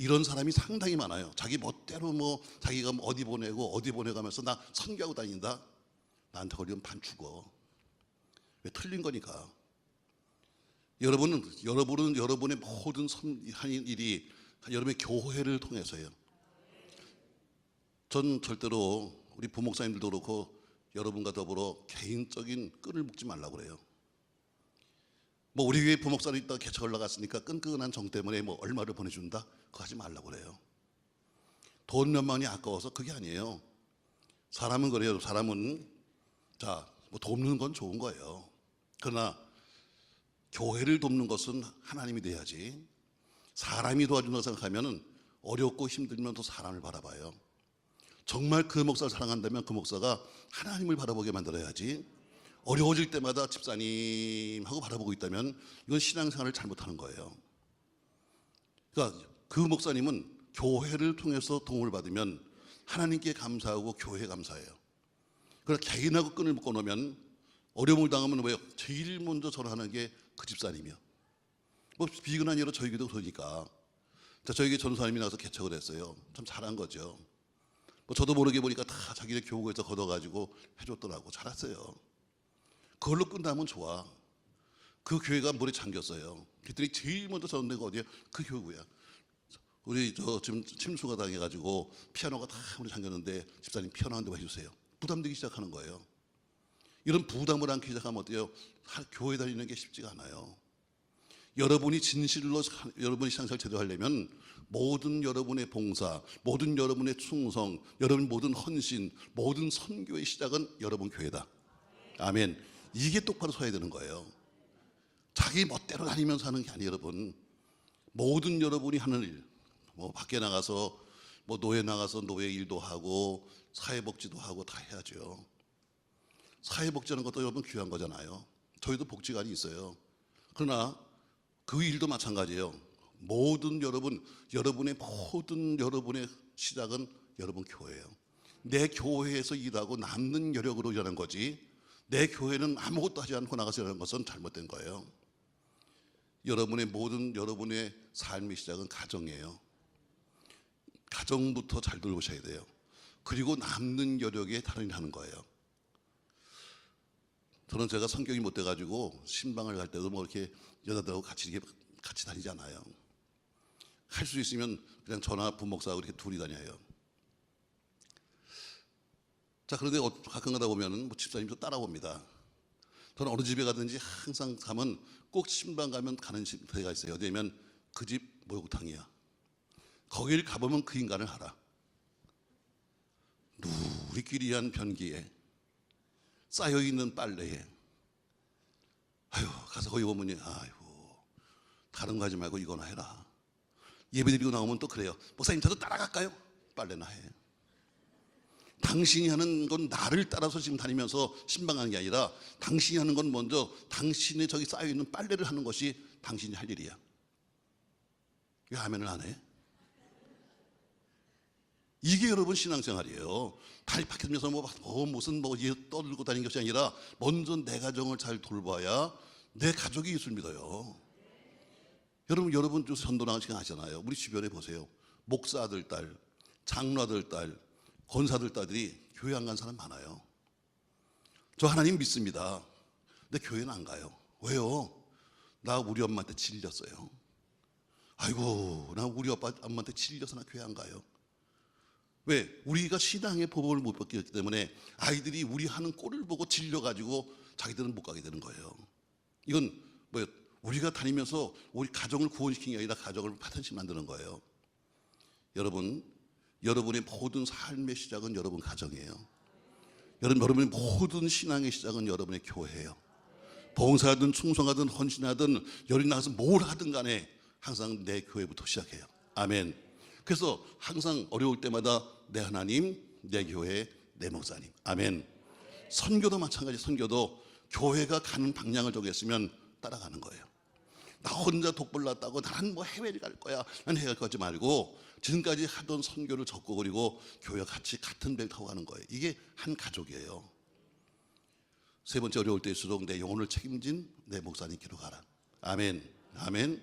이런 사람이 상당히 많아요. 자기 멋대로 뭐 자기가 어디 보내고 어디 보내고 하면서 나 선교하고 다닌다. 나한테 걸리면 반 죽어. 왜? 틀린 거니까. 여러분은 여러분의 모든 하는 일이 여러분의 교회를 통해서예요. 전 절대로 우리 부목사님들도 그렇고 여러분과 더불어 개인적인 끈을 묶지 말라고 그래요. 뭐 우리 교회 부목사로 있다가 개척 올라갔으니까 끈끈한 정 때문에 뭐 얼마를 보내준다? 그거 하지 말라고 그래요. 돈 몇만이 아까워서 그게 아니에요. 사람은 그래요. 사람은 뭐 돕는 건 좋은 거예요. 그러나 교회를 돕는 것은 하나님이 돼야지. 사람이 도와준다고 생각하면 어렵고 힘들면 또 사람을 바라봐요. 정말 그 목사를 사랑한다면 그 목사가 하나님을 바라보게 만들어야지. 어려워질 때마다 집사님 하고 바라보고 있다면 이건 신앙생활을 잘못하는 거예요. 그러니까 그 목사님은 교회를 통해서 도움을 받으면 하나님께 감사하고 교회에 감사해요. 그러나 개인하고 끈을 묶어 놓으면 어려움을 당하면 왜요? 제일 먼저 전화하는 게 그 집사님이요. 뭐 비근한 예로 저희 교회도 그러니까. 저희 교회 전사님이 나와서 개척을 했어요. 참 잘한 거죠. 뭐 저도 모르게 보니까 다 자기네 교구에서 걷어가지고 해줬더라고. 잘했어요. 그걸로 끝나면 좋아. 그 교회가 물에 잠겼어요. 그랬더니 제일 먼저 전원 데가 어디야? 그 교구야. 우리 지금 침수가 당해가지고 피아노가 다 물에 잠겼는데 집사님 피아노 한 대만 해주세요. 부담되기 시작하는 거예요. 이런 부담을 안기 시작하면 어때요? 교회 다니는 게 쉽지가 않아요. 여러분이 진실로 여러분의 신앙생활을 제대로 하려면 모든 여러분의 봉사, 모든 여러분의 충성, 여러분 모든 헌신, 모든 선교의 시작은 여러분 교회다. 아멘. 이게 똑바로 서야 되는 거예요. 자기 멋대로 다니면서 하는 게 아니에요. 여러분, 모든 여러분이 하는 일, 뭐 밖에 나가서 뭐 노예 나가서 노예 일도 하고 사회복지도 하고 다 해야죠. 사회복지하는 것도 여러분 귀한 거잖아요. 저희도 복지관이 있어요. 그러나 그 일도 마찬가지예요. 모든 여러분의 모든 여러분의 시작은 여러분 교회예요. 내 교회에서 일하고 남는 여력으로 일하는 거지, 내 교회는 아무것도 하지 않고 나가서 일하는 것은 잘못된 거예요. 여러분의 삶의 시작은 가정이에요. 가정부터 잘 돌보셔야 돼요. 그리고 남는 여력에 다른 일 하는 거예요. 저는 제가 성격이 못 돼가지고 신방을 갈 때도 뭐 이렇게 여자들하고 같이 다니잖아요. 할 수 있으면 그냥 저나 부목사하고 이렇게 둘이 다녀요. 자, 그런데 가끔 가다 보면은 뭐 집사님도 따라옵니다. 저는 어느 집에 가든지 항상 가면 꼭 신방 가면 가는 데가 있어요. 어디냐면 그 집 목욕탕이야. 거길 가보면 그 인간을 알아. 누리끼리한 변기에 쌓여있는 빨래에, 아유, 가서 거기 보면, 아유, 다른 거 하지 말고 이거나 해라. 예배 드리고 나오면 또 그래요. 목사님, 저도 따라갈까요? 빨래나 해. 당신이 하는 건 나를 따라서 지금 다니면서 신방하는 게 아니라 당신이 하는 건 먼저 당신의 저기 쌓여있는 빨래를 하는 것이 당신이 할 일이야. 왜 아멘을 안 해? 이게 여러분 신앙생활이에요. 다리 박혀면서 무슨 떠들고 다니는 것이 아니라 먼저 내 가정을 잘 돌봐야 내 가족이 예수를 믿어요. 여러분 전도 나갈 시간 하잖아요. 우리 주변에 보세요. 목사들 딸, 장로들 딸, 권사들 딸들이 교회 안 간 사람 많아요. 저 하나님 믿습니다. 근데 교회는 안 가요. 왜요? 나 우리 엄마한테 질렸어요. 아이고, 나 우리 엄마한테 질려서 나 교회 안 가요. 왜? 우리가 신앙의 법을 못 받기 때문에 아이들이 우리 하는 꼴을 보고 질려가지고 자기들은 못 가게 되는 거예요. 이건 뭐예요? 우리가 다니면서 우리 가정을 구원시키는 게 아니라 가정을 파탄시 만드는 거예요. 여러분의 모든 삶의 시작은 여러분 가정이에요. 여러분의 모든 신앙의 시작은 여러분의 교회예요. 봉사하든 충성하든 헌신하든 열이 나가서 뭘 하든 간에 항상 내 교회부터 시작해요. 아멘. 그래서 항상 어려울 때마다 내 하나님, 내 교회, 내 목사님. 아멘. 선교도 마찬가지. 선교도 교회가 가는 방향을 정했으면 따라가는 거예요. 나 혼자 독불났다고 나는 뭐 해외를 갈 거야, 난 해외 갈 거지 말고 지금까지 하던 선교를 접고 그리고 교회와 같이 같은 배를 타고 가는 거예요. 이게 한 가족이에요. 세 번째, 어려울 때일수록 내 영혼을 책임진 내 목사님께로 가라. 아멘. 아멘.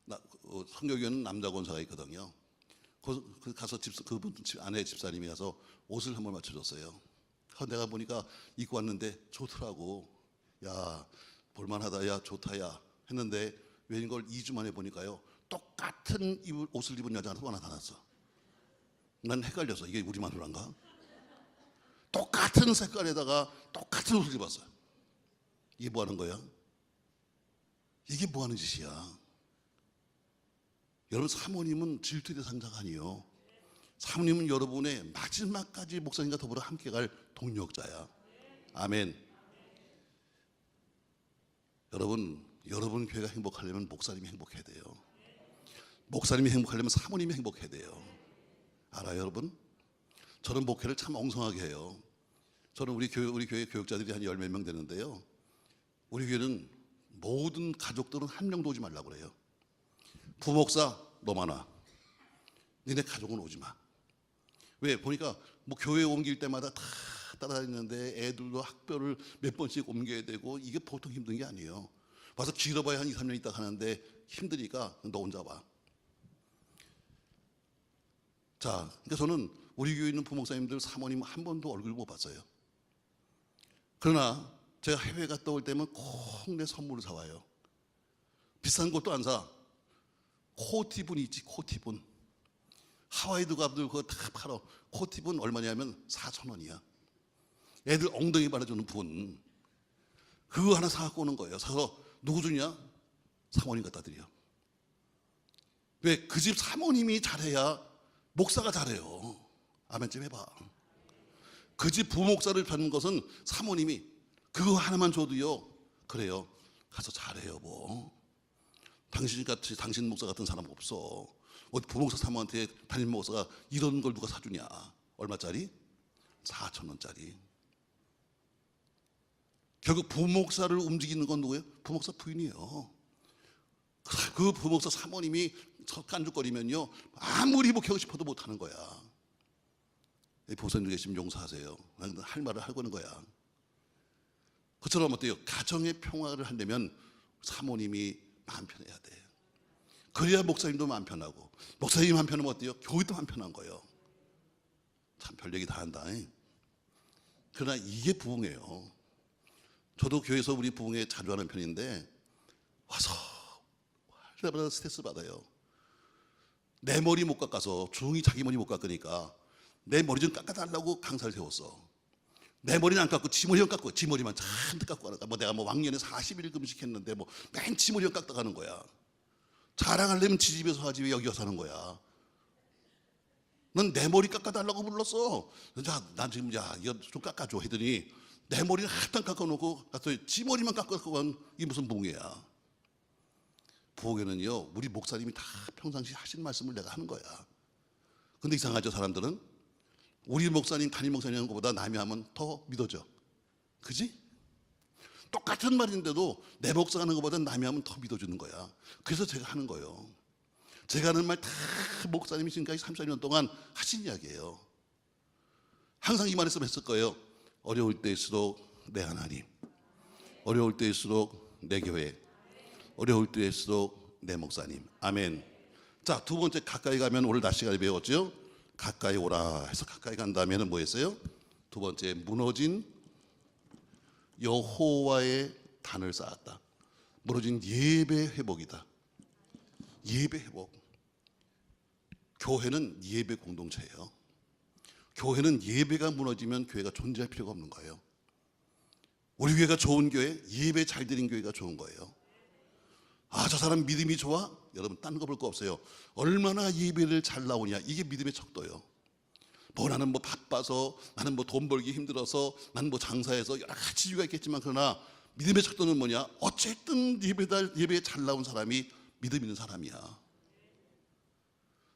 성교교는 남자 권사가 있거든요. 가서 그분 아내 집사님이 가서 옷을 한번 맞춰줬어요. 내가 보니까 입고 왔는데 좋더라고. 야, 볼만하다. 야, 좋다. 야 했는데 웬걸 2주 만에 보니까요, 똑같은 옷을 입은 여자가 또 하나 나타났어. 난 헷갈려서 이게 우리 마누라인가? 똑같은 색깔에다가 똑같은 옷을 입었어요. 이게 뭐 하는 거야? 이게 뭐 하는 짓이야? 여러분, 사모님은 질투의 대상자가 아니에요. 사모님은 여러분의 마지막까지 목사님과 더불어 함께 갈 동력자야. 아멘. 여러분 교회가 행복하려면 목사님이 행복해야 돼요. 목사님이 행복하려면 사모님이 행복해야 돼요. 알아요, 여러분? 저는 목회를 참 엉성하게 해요. 저는 우리 교회 교육자들이 한 10몇 명 되는데요, 우리 교회는 모든 가족들은 한 명도 오지 말라고 그래요. 부목사 너만 와. 니네 가족은 오지 마. 왜? 보니까 뭐 교회 옮길 때마다 다 따라다니는데 애들도 학교를 몇 번씩 옮겨야 되고 이게 보통 힘든 게 아니에요. 와서 길어봐야 한 2, 3년 있다 가는데 힘드니까 너 혼자 와. 자, 그러니까 저는 우리 교회에 있는 부목사님들 사모님 한 번도 얼굴 못 봤어요. 그러나 제가 해외 갔다 올 때면 꼭 내 선물을 사와요. 비싼 것도 안 사. 코티분이 있지, 코티분. 하와이도 가도 그거 다 팔아. 코티분 얼마냐면 4,000원이야. 애들 엉덩이 발라주는 분. 그거 하나 사갖고 오는 거예요. 사서 누구 주냐? 사모님 갖다 드려. 왜? 그 집 사모님이 잘해야 목사가 잘해요. 아멘 좀 해봐. 그 집 부목사를 받는 것은 사모님이 그거 하나만 줘도요, 그래요, 가서 잘해요. 뭐 당신같이 당신 목사 같은 사람 없어. 어디 부목사 사모한테 담임 목사가 이런 걸 누가 사주냐? 얼마짜리? 4,000원짜리. 결국 부목사를 움직이는 건 누구예요? 부목사 부인이에요. 그 부목사 사모님이 깐죽거리면요, 아무리 목회하고 싶어도 못하는 거야. 보선님 계시면 용서하세요. 할 말을 하고 있는 거야. 그처럼 어때요? 가정의 평화를 하려면 사모님이 마음 편해야 돼. 그래야 목사님도 마음 편하고, 목사님 마음 편하면 어때요? 교회도 마음 편한 거예요. 참 별 얘기 다 한다. 그러나 이게 부흥이에요. 저도 교회에서 우리 부흥회 자주 하는 편인데 와서 할때마다 스트레스 받아요. 내 머리 못 깎아서 조용히 자기 머리 못 깎으니까 내 머리 좀 깎아달라고 강사를 세웠어. 내 머리는 안 깎고 지 머리만 깎고, 지 머리만 잔뜩 깎고 가니까 뭐 내가 뭐 왕년에 40일 금식했는데 뭐 맨 지 머리만 깎다 가는 거야. 자랑하려면 지 집에서 하지 왜 여기 와서 하는 거야. 넌 내 머리 깎아달라고 불렀어. 자, 난 지금 야 이거 좀 깎아줘 했더니 내 머리는 하여튼 깎아놓고 가서 지 머리만 깎아놓고 간 이게 무슨 부흥회야. 부흥회는요, 우리 목사님이 다 평상시 하신 말씀을 내가 하는 거야. 근데 이상하죠, 사람들은? 우리 목사님, 담임 목사님 하는 것보다 남이 하면 더 믿어져. 그지? 똑같은 말인데도 내 목사가 하는 것보다 남이 하면 더 믿어주는 거야. 그래서 제가 하는 거예요. 제가 하는 말 다 목사님이 지금까지 34년 동안 하신 이야기예요. 항상 이 말씀 했을 거예요. 어려울 때일수록 내 하나님, 어려울 때일수록 내 교회, 어려울 때일수록 내 목사님. 아멘. 자, 두 번째, 가까이 가면 오늘 낮 시간에 배웠죠? 가까이 오라 해서 가까이 간 다음에는 뭐 했어요? 두 번째, 무너진 여호와의 단을 쌓았다. 무너진 예배 회복이다. 예배 회복. 교회는 예배 공동체예요. 교회는 예배가 무너지면 교회가 존재할 필요가 없는 거예요. 우리 교회가 좋은 교회, 예배 잘 드린 교회가 좋은 거예요. 아, 저 사람 믿음이 좋아? 여러분, 딴 거 볼 거 없어요. 얼마나 예배를 잘 나오냐, 이게 믿음의 척도예요. 뭐 나는 뭐 바빠서, 나는 뭐 돈 벌기 힘들어서, 나는 뭐 장사해서 여러 가지 이유가 있겠지만, 그러나 믿음의 척도는 뭐냐? 어쨌든 예배에 잘 나온 사람이 믿음 있는 사람이야.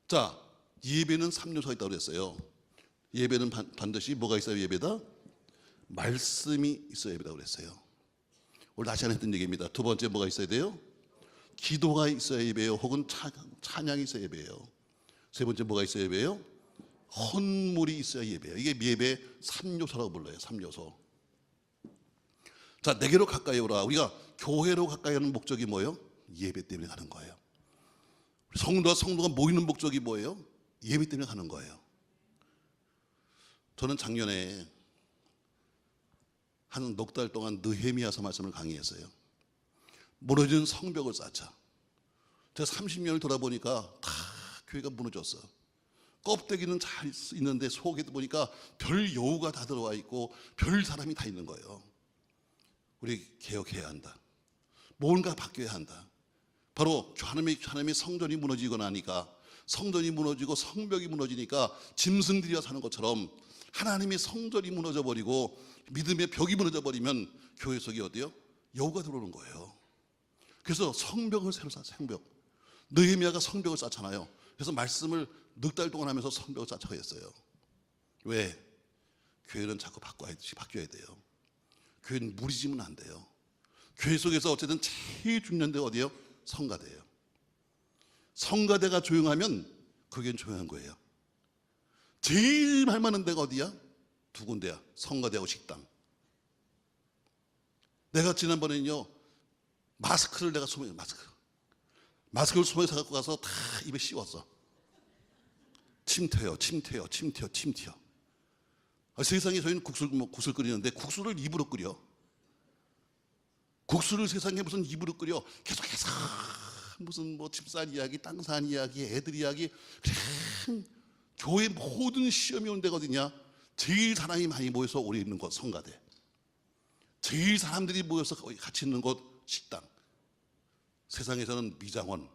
자, 예배는 3요소가 있다고 그랬어요. 예배는 반드시 뭐가 있어야 예배다? 말씀이 있어야 예배라고 그랬어요. 오늘 다시 한번 했던 얘기입니다. 두 번째, 뭐가 있어야 돼요? 기도가 있어야 예배예요. 혹은 찬양이 있어야 예배예요. 세 번째, 뭐가 있어야 예배예요? 헌물이 있어야 예배예요. 이게 예배 3요소라고 불러요. 3요소. 자, 내게로 가까이 오라. 우리가 교회로 가까이 하는 목적이 뭐예요? 예배 때문에 가는 거예요. 성도가 모이는 목적이 뭐예요? 예배 때문에 가는 거예요. 저는 작년에 한 넉 달 동안 느헤미야서 말씀을 강의했어요. 무너진 성벽을 쌓자. 제가 30년을 돌아보니까 다 교회가 무너졌어. 껍데기는 잘 있는데 속에 보니까 별 여우가 다 들어와 있고 별 사람이 다 있는 거예요. 우리 개혁해야 한다. 뭔가 바뀌어야 한다. 바로 하나님의 성전이 무너지고 나니까, 성전이 무너지고 성벽이 무너지니까 짐승들이 사는 것처럼 하나님의 성전이 무너져버리고 믿음의 벽이 무너져버리면 교회 속에 어디요? 여우가 들어오는 거예요. 그래서 성벽을 새로 쌓아. 성벽. 느헤미야가 성벽을 쌓잖아요. 그래서 말씀을 넉 달 동안 하면서 성벽을 쌓자고 했어요. 왜? 교회는 자꾸 바뀌어야 돼요. 교회는 무리지면 안 돼요. 교회 속에서 어쨌든 제일 중요한 데가 어디예요? 성가대예요. 성가대가 조용하면 그게 조용한 거예요. 제일 말 많은 데가 어디야? 두 군데야. 성가대하고 식당. 내가 지난번에는요, 마스크를 내가 소매에, 마스크를 소매에 사갖고 가서 다 입에 씌웠어. 침 튀어요. 세상에 저희는 국수를 끓이는데 국수를 입으로 끓여. 국수를 세상에 무슨 입으로 끓여. 계속해서 무슨 뭐 집산 이야기, 땅산 이야기, 애들 이야기. 그냥 교회 모든 시험이 온 데가 어디냐? 제일 사람이 많이 모여서 오래 있는 곳 성가대. 제일 사람들이 모여서 같이 있는 곳 식당. 세상에서는 미장원,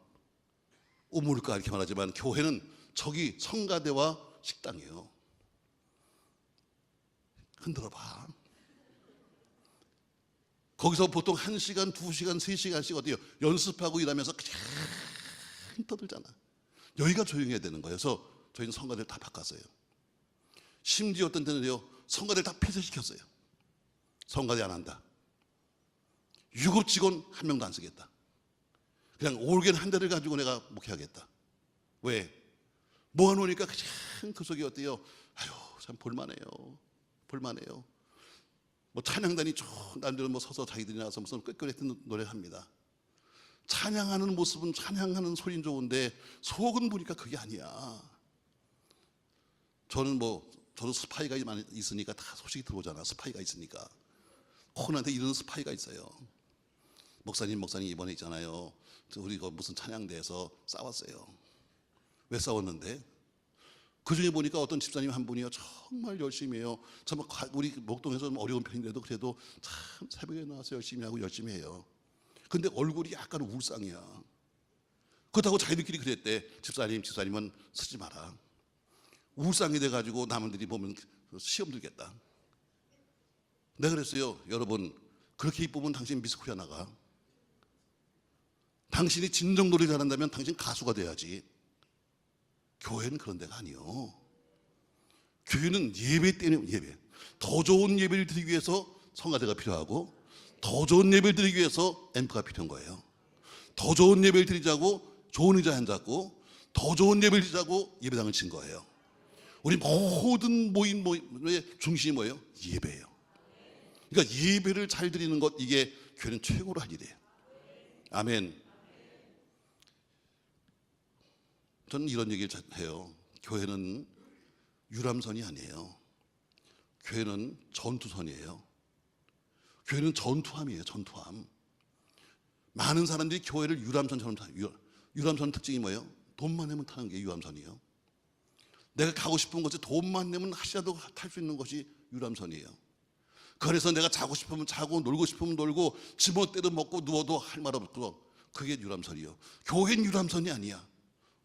우물가 이렇게 말하지만 교회는 저기 성가대와 식당이에요. 흔들어봐. 거기서 보통 1시간, 2시간, 3시간씩 어디요? 연습하고 일하면서 그냥 떠들잖아. 여기가 조용해야 되는 거예요. 그래서 저희는 성가대를 다 바꿨어요. 심지어 어떤 때는요, 성가대를 다 폐쇄시켰어요. 성가대 안 한다. 유급 직원 한 명도 안 쓰겠다. 그냥 올겐 한 대를 가지고 내가 목회하겠다. 왜? 모아놓으니까 그냥 그 속에 어때요? 아유, 참 볼만해요. 뭐 찬양단이 남들은 뭐 서서 자기들이 나와서 무슨 꾀꾀했던 노래를 합니다. 찬양하는 모습은 찬양하는 소리는 좋은데 속은 보니까 그게 아니야. 저는 스파이가 있으니까 다 소식이 들어오잖아. 스파이가 있으니까. 코너한테 이런 스파이가 있어요. 목사님 이번에 있잖아요. 우리 무슨 찬양대에서 싸웠어요. 왜 싸웠는데? 그 중에 보니까 어떤 집사님 한 분이요, 정말 열심히 해요. 정말 우리 목동에서 좀 어려운 편인데도 그래도 참 새벽에 나와서 열심히 하고 열심히 해요. 근데 얼굴이 약간 울상이야. 그렇다고 자기들끼리 그랬대. 집사님은 쓰지 마라. 울상이 돼가지고 남들이 보면 시험 들겠다. 내가 그랬어요. 여러분, 그렇게 이쁘면 당신 미스코리아 나가. 당신이 진정 노래 잘한다면 당신 가수가 돼야지. 교회는 그런 데가 아니요. 교회는 예배 때문에 예배. 더 좋은 예배를 드리기 위해서 성가대가 필요하고, 더 좋은 예배를 드리기 위해서 앰프가 필요한 거예요. 더 좋은 예배를 드리자고 좋은 의자 앉았고, 더 좋은 예배를 드리자고 예배당을 친 거예요. 우리 모든 모임의 중심이 뭐예요? 예배예요. 그러니까 예배를 잘 드리는 것, 이게 교회는 최고로 할 일이에요. 아멘. 저는 이런 얘기를 해요. 교회는 유람선이 아니에요. 교회는 전투선이에요. 교회는 전투함이에요. 전투함. 많은 사람들이 교회를 유람선처럼 타요. 유람선 특징이 뭐예요? 돈만 내면 타는 게 유람선이에요. 내가 가고 싶은 곳에 돈만 내면 하시라도 탈 수 있는 것이 유람선이에요. 그래서 내가 자고 싶으면 자고, 놀고 싶으면 놀고, 지멋대로 먹고 누워도 할 말 없고, 그게 유람선이에요. 교회는 유람선이 아니야.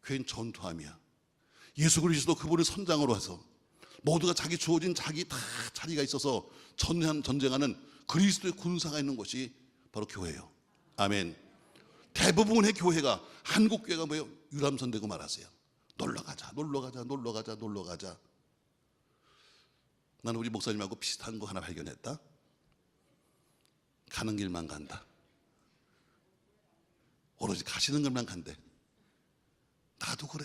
교회는 전투함이야. 예수 그리스도 그분을 선장으로 해서 모두가 자기 주어진 자기 다 자리가 있어서 전쟁하는 그리스도의 군사가 있는 곳이 바로 교회예요. 아멘. 대부분의 교회가, 한국 교회가 뭐예요? 유람선 되고 말하세요. 놀러 가자. 나는 우리 목사님하고 비슷한 거 하나 발견했다. 가는 길만 간다. 오로지 가시는 길만 간대. 나도 그래.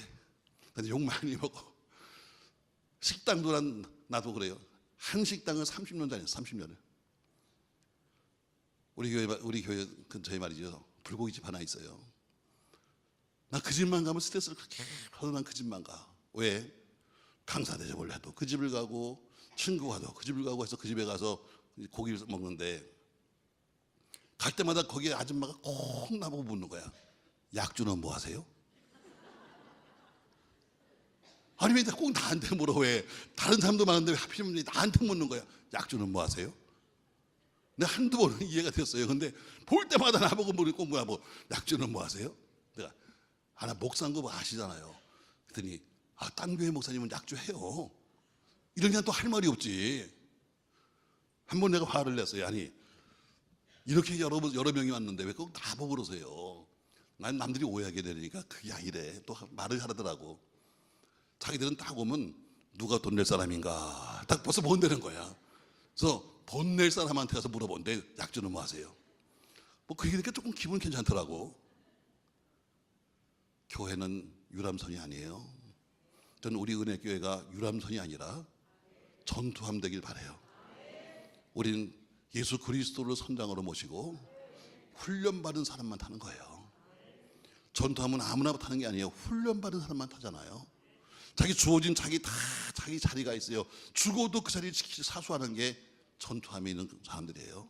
나도 욕 많이 먹어. 식당도 나도 그래요. 한 식당을 30년 다녔어. 30년을. 우리 교회 근처에 말이죠, 불고기집 하나 있어요. 나 그 집만 가면 스트레스를 그렇게 받아. 난 그 집만 가. 왜? 강사 대접을 해도 그 집을 가고 친구가 도 그 집을 가고 해서 그 집에 가서 고기를 먹는데 갈 때마다 거기에 아줌마가 꼭 나보고 묻는 거야. 약주는 뭐 하세요? 아니 왜 꼭 나한테 물어? 왜 다른 사람도 많은데 왜 하필이면 나한테 묻는 거야? 약주는 뭐 하세요? 내가 한두 번은 이해가 됐어요. 근데 볼 때마다 나보고 물고 뭐야 뭐 약주는 뭐 하세요? 내가 하나 목사인 거 아시잖아요. 그랬더니 딴 교회 목사님은 약주해요. 이러니까 또 할 말이 없지. 한 번 내가 화를 냈어요. 아니 이렇게 여러 명이 왔는데 왜 꼭 나보고 그러세요? 난 남들이 오해하게 되니까 그게 아니래. 또 말을 하더라고. 자기들은 딱 오면 누가 돈 낼 사람인가 딱 벌써 본다는 거야. 그래서 돈 낼 사람한테 가서 물어본대. 약주는 뭐 하세요? 뭐 그 얘기니까 조금 기분 괜찮더라고. 교회는 유람선이 아니에요. 저는 우리 은혜교회가 유람선이 아니라 전투함 되길 바라요. 우리는 예수 그리스도를 선장으로 모시고 훈련받은 사람만 타는 거예요. 전투함은 아무나 타는 게 아니에요. 훈련받은 사람만 타잖아요. 자기 주어진 자기 자리가 있어요. 죽어도 그 자리를 지키지 사수하는 게 전투함에 있는 사람들이에요.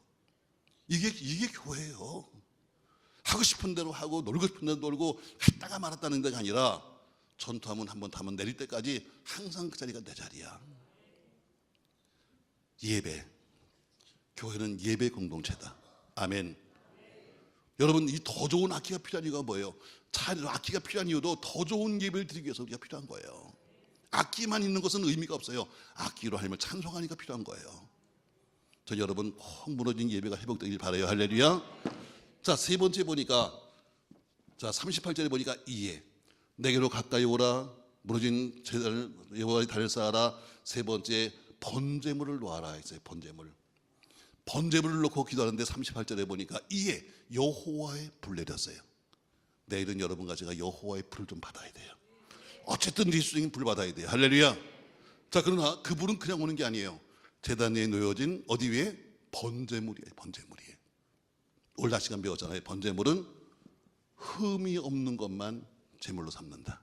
이게 교회예요. 하고 싶은 대로 하고 놀고 싶은 대로 놀고 갔다가 말았다는 데가 아니라 전투함은 한번 타면 내릴 때까지 항상 그 자리가 내 자리야. 예배. 교회는 예배 공동체다. 아멘. 여러분 이 더 좋은 악기가 필요한 이유가 뭐예요? 악기가 필요한 이유도 더 좋은 예배를 드리기 위해서 우리가 필요한 거예요. 악기만 있는 것은 의미가 없어요. 악기로 하나님을 찬송하니까 필요한 거예요. 저 여러분 꼭 무너진 예배가 회복되길 바라요. 할렐루야. 자, 세 번째 보니까 자 38절에 보니까 이에 내게로 가까이 오라. 무너진 제단을 여호와의 다리를 쌓아라. 세 번째 번제물을 놓아라 했어요. 번제물을 놓고 기도하는데 38절에 보니까 이에 여호와의 불 내렸어요. 내일은 여러분과 제가 여호와의 불을 좀 받아야 돼요. 어쨌든 예수님의 불 받아야 돼요. 할렐루야. 자, 그러나 그 불은 그냥 오는 게 아니에요. 제단 위에 놓여진 어디 위에? 번제물이에요. 번제물이에요. 오늘 시간 배웠잖아요. 번제물은 흠이 없는 것만 제물로 삼는다.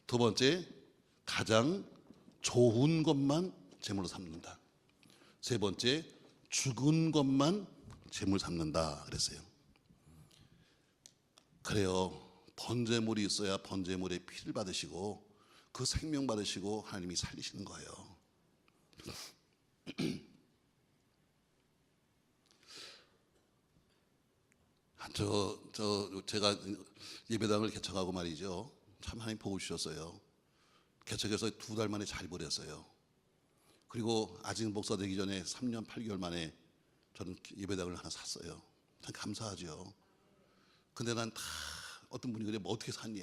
두 번째, 가장 좋은 것만 제물로 삼는다. 세 번째, 죽은 것만 제물 삼는다 그랬어요. 그래요. 번제물이 있어야 번제물의 피를 받으시고 그 생명 받으시고 하나님이 살리시는 거예요. 제가 예배당을 개척하고 말이죠. 참 하나님 복을 주셨어요. 개척해서 2달 만에 잘 버렸어요. 그리고 아직 목사 되기 전에 3년 8개월 만에 저는 예배당을 하나 샀어요. 참 감사하죠. 근데 난 다 어떤 분이 그래 뭐 어떻게 샀니?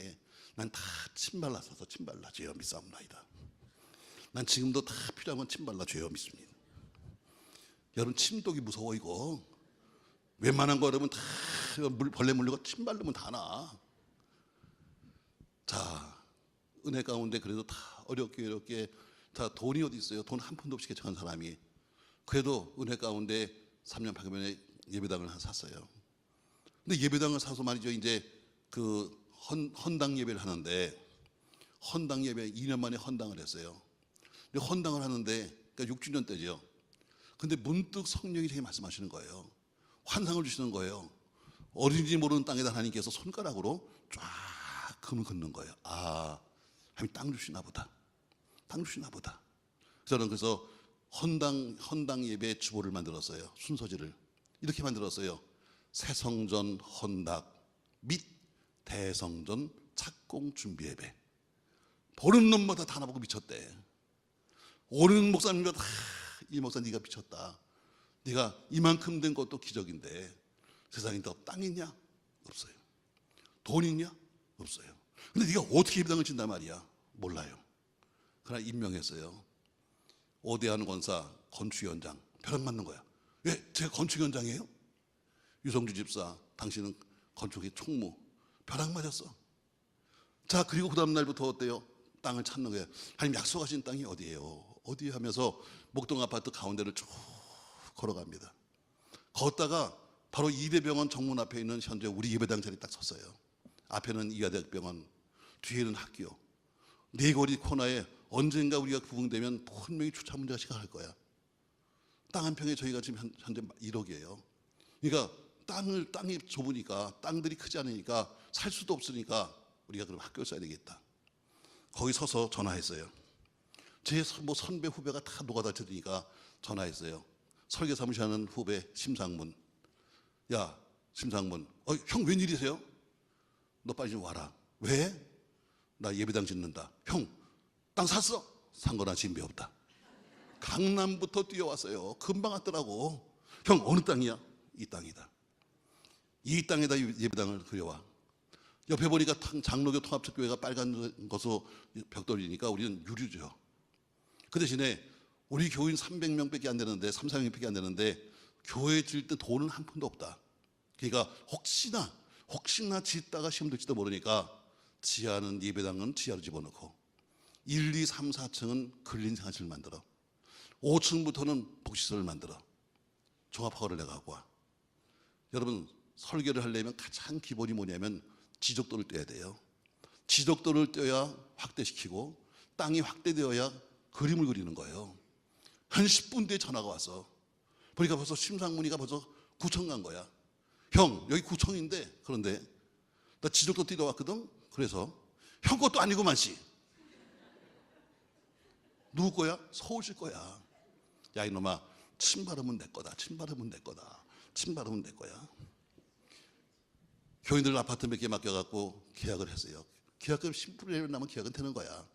난 다 침발라 사서 침발라 죄어 믿사옵나이다. 난 지금도 다 필요한 건 침발라 죄어 믿습니다. 여러분 침독이 무서워 이거. 웬만한 거 여러분 다 벌레 물리고 침 바르면 다 나. 자, 은혜 가운데 그래도 다 어렵게 다 돈이 어디 있어요? 돈 한 푼도 없이 개척한 사람이 그래도 은혜 가운데 3년 8개월 만에 예배당을 하나 샀어요. 근데 예배당을 사서 말이죠. 이제 그 헌당 예배를 하는데 헌당 예배 2년 만에 헌당을 했어요. 근데 헌당을 하는데 그러니까 6주년 때죠. 근데 문득 성령이 제게 말씀하시는 거예요. 환상을 주시는 거예요. 어딘지 모르는 땅에다 하나님께서 손가락으로 쫙 금을 긋는 거예요. 하나님 땅 주시나 보다. 땅 주시나 보다. 저는 그래서 헌당 예배 주보를 만들었어요. 순서지를 이렇게 만들었어요. 새성전 헌당 및 대성전 착공 준비 예배. 보는 놈마다 다 나보고 미쳤대. 오는 목사님마다 이 목사 네가 미쳤다. 네가 이만큼 된 것도 기적인데 세상에 더 땅 있냐? 없어요. 돈 있냐? 없어요. 근데 네가 어떻게 예배당을 진단 말이야? 몰라요. 그러나 임명했어요. 오대한 권사 건축위원장 벼락 맞는 거야. 왜? 제가 건축위원장이에요? 유성주 집사 당신은 건축의 총무 벼락 맞았어. 자, 그리고 그 다음 날부터 어때요? 땅을 찾는 거예요. 하나님 약속하신 땅이 어디예요? 어디 하면서 목동 아파트 가운데를 쭉 걸어갑니다. 걷다가 바로 이대병원 정문 앞에 있는 현재 우리 예배당 자리 딱 섰어요. 앞에는 이화대학병원, 뒤에는 학교. 네거리 코너에 언젠가 우리가 부흥되면 분명히 주차 문제가 심각할 거야. 땅 한 평에 저희가 지금 현재 1억이에요. 그러니까 땅이 좁으니까, 땅들이 크지 않으니까 살 수도 없으니까 우리가 그럼 학교를 써야 되겠다. 거기 서서 전화했어요. 제 뭐 선배 후배가 다 녹아다니니까 전화했어요. 설계 사무실하는 후배 심상문. 야 심상문, 형 웬일이세요? 너 빨리 좀 와라. 왜? 나 예배당 짓는다. 형 땅 샀어? 산 거나 진배 없다. 강남부터 뛰어왔어요. 금방 왔더라고. 형 어느 땅이야? 이 땅이다. 이 땅에다 예배당을 그려와. 옆에 보니까 장로교 통합적교회가 빨간 것으로 벽돌이니까 우리는 유류죠. 그 대신에 우리 교인 300명밖에 안 되는데, 400명밖에 안 되는데 교회 질 때 돈은 한 푼도 없다. 그러니까 혹시나 짓다가 시험 들지도 모르니까 지하는 예배당은 지하로 집어넣고 1, 2, 3, 4층은 근린 생활실을 만들어. 5층부터는 복지소를 만들어. 종합학원을 내가 하고 와. 여러분 설계를 하려면 가장 기본이 뭐냐면 지적도를 떼야 돼요. 지적도를 떼야 확대시키고 땅이 확대되어야 그림을 그리는 거예요. 한 10분 뒤에 전화가 왔어. 보니까 벌써 심상문이가 벌써 구청 간 거야. 형 여기 구청인데, 그런데 나 지적도 떼러 왔거든. 그래서 형 것도 아니구만 씨. 누구 거야? 서울시 거야. 야 이놈아, 침 바르면 내 거다. 침 바르면 내 거다. 침 바르면 내 거야. 교인들 아파트 몇 개 맡겨갖고 계약을 했어요. 계약금 10% 나면 계약은 되는 거야.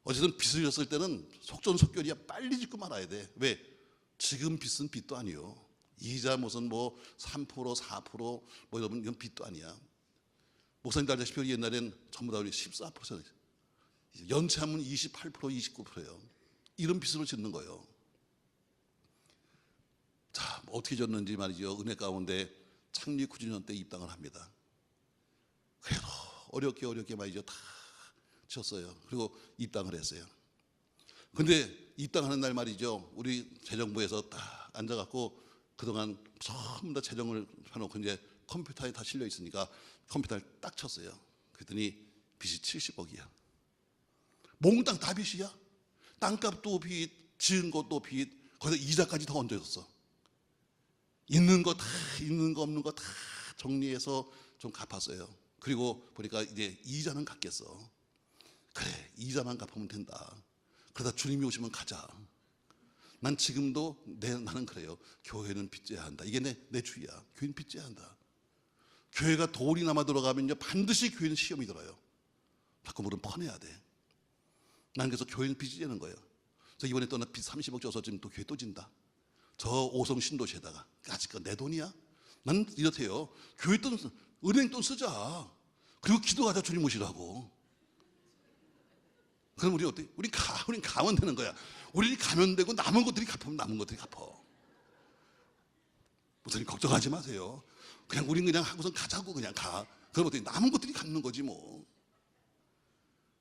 어쨌든 빚을 졌을 때는 속전속결이야. 빨리 짓고 말아야 돼. 왜? 지금 빚은 빚도 아니요. 이자 무슨 뭐 3%, 4% 뭐 이러면 이건 빚도 아니야. 목사님도 알다시피 옛날엔 전부 다 우리 14%, 연체하면 28%, 29%예요. 이런 빚으로 짓는 거예요. 자, 뭐 어떻게 졌는지 말이죠. 은혜 가운데 창립 9주년 때 입당을 합니다. 그래도 어렵게 말이죠. 다 쳤어요. 그리고 입당을 했어요. 근데 입당하는 날 말이죠. 우리 재정부에서 딱 앉아갖고 그동안 전부 다 재정을 해놓고 이제 컴퓨터에 다 실려 있으니까 컴퓨터를 딱 쳤어요. 그랬더니 빚이 70억이야. 몽땅 다 빚이야. 땅값도 빚, 지은 것도 빚, 거기다 이자까지 더 얹어줬어. 있는 거 없는 거 다 정리해서 좀 갚았어요. 그리고 보니까 이제 이자는 갚겠어. 그래, 이자만 갚으면 된다. 그러다 주님이 오시면 가자. 난 지금도 나는 그래요. 교회는 빚져야 한다. 이게 내 주의야. 교회는 빚져야 한다. 교회가 돈이 남아 들어가면요 반드시 교회는 시험이 들어요. 자꾸 물은 퍼내야 돼. 난 그래서 교회는 빚이 되는 거예요. 그래서 이번에 또 나 빚 30억 줘서 지금 또 교회 또 진다. 저 오성 신도시에다가. 아직 내 돈이야? 난 이렇대요. 교회 돈, 은행 돈 쓰자. 그리고 기도하자. 주님 오시라고. 그럼 우리 어때? 우린 가면 되는 거야. 우리 가면 되고 남은 것들이 갚으면 남은 것들이 갚어. 목사님 걱정하지 마세요. 우린 그냥 하고선 가자고 그냥 가. 그럼 어떻게 남은 것들이 갚는 거지 뭐.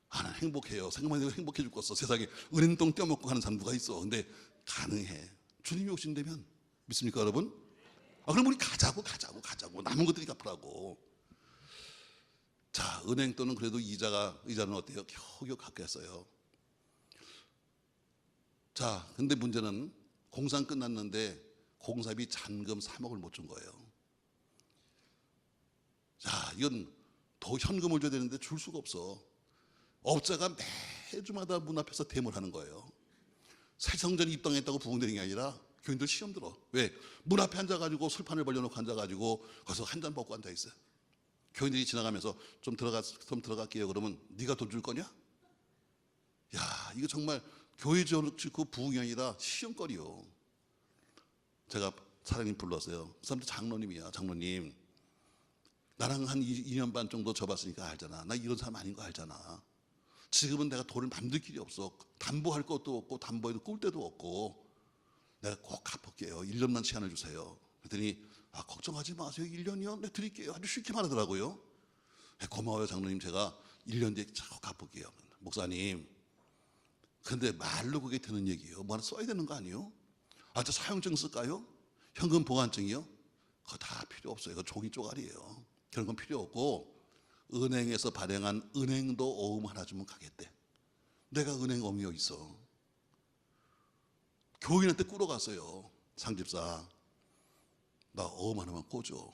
난 행복해요. 생각만 해도 행복해 죽겠어. 세상에 은행돈 떼어먹고 가는 사람 누가 있어. 근데 가능해. 주님이 오신다면 믿습니까 여러분? 그럼 우리 가자고. 남은 것들이 갚으라고. 자, 은행돈은 그래도 이자는 어때요? 겨우겨우 갚겠어요. 자, 근데 문제는 공사 끝났는데 공사비 잔금 3억을 못 준 거예요. 자, 이건 더 현금을 줘야 되는데 줄 수가 없어. 업자가 매주마다 문 앞에서 대모를 하는 거예요. 새 성전에 입당했다고 부흥되는 게 아니라 교인들 시험 들어. 왜? 문 앞에 앉아가지고 술판을 벌려놓고 앉아가지고 거기서 한 잔 먹고 앉아있어요. 교인들이 지나가면서 좀 들어갈게요. 그러면 네가 돈 줄 거냐? 야, 이거 정말 교회 짓고 부흥이 아니라 시험거리요. 제가 사장님 불렀어요. 그 사람도 장로님이야. 장로님, 나랑 한 2년 반 정도 접었으니까 알잖아. 나 이런 사람 아닌 거 알잖아. 지금은 내가 돈을 만들 길이 없어. 담보할 것도 없고 담보에도 꿀 데도 없고 내가 꼭 갚을게요. 1년만 시간을 주세요. 그랬더니 걱정하지 마세요. 1년이요? 네, 드릴게요. 아주 쉽게 말하더라고요. 고마워요 장로님. 제가 1년 뒤에 꼭 갚을게요. 목사님, 근데 말로 그게 되는 얘기예요. 뭐 하나 써야 되는 거 아니에요? 저 사용증 쓸까요? 현금 보관증이요? 그거 다 필요 없어요. 그거 종이 쪼가리예요. 그런 건 필요 없고 은행에서 발행한 은행도 어음 하나 주면 가겠대. 내가 은행 어음이 어디 있어. 교인한테 꿇어갔어요. 상집사, 나 어음 하나만 꿔줘.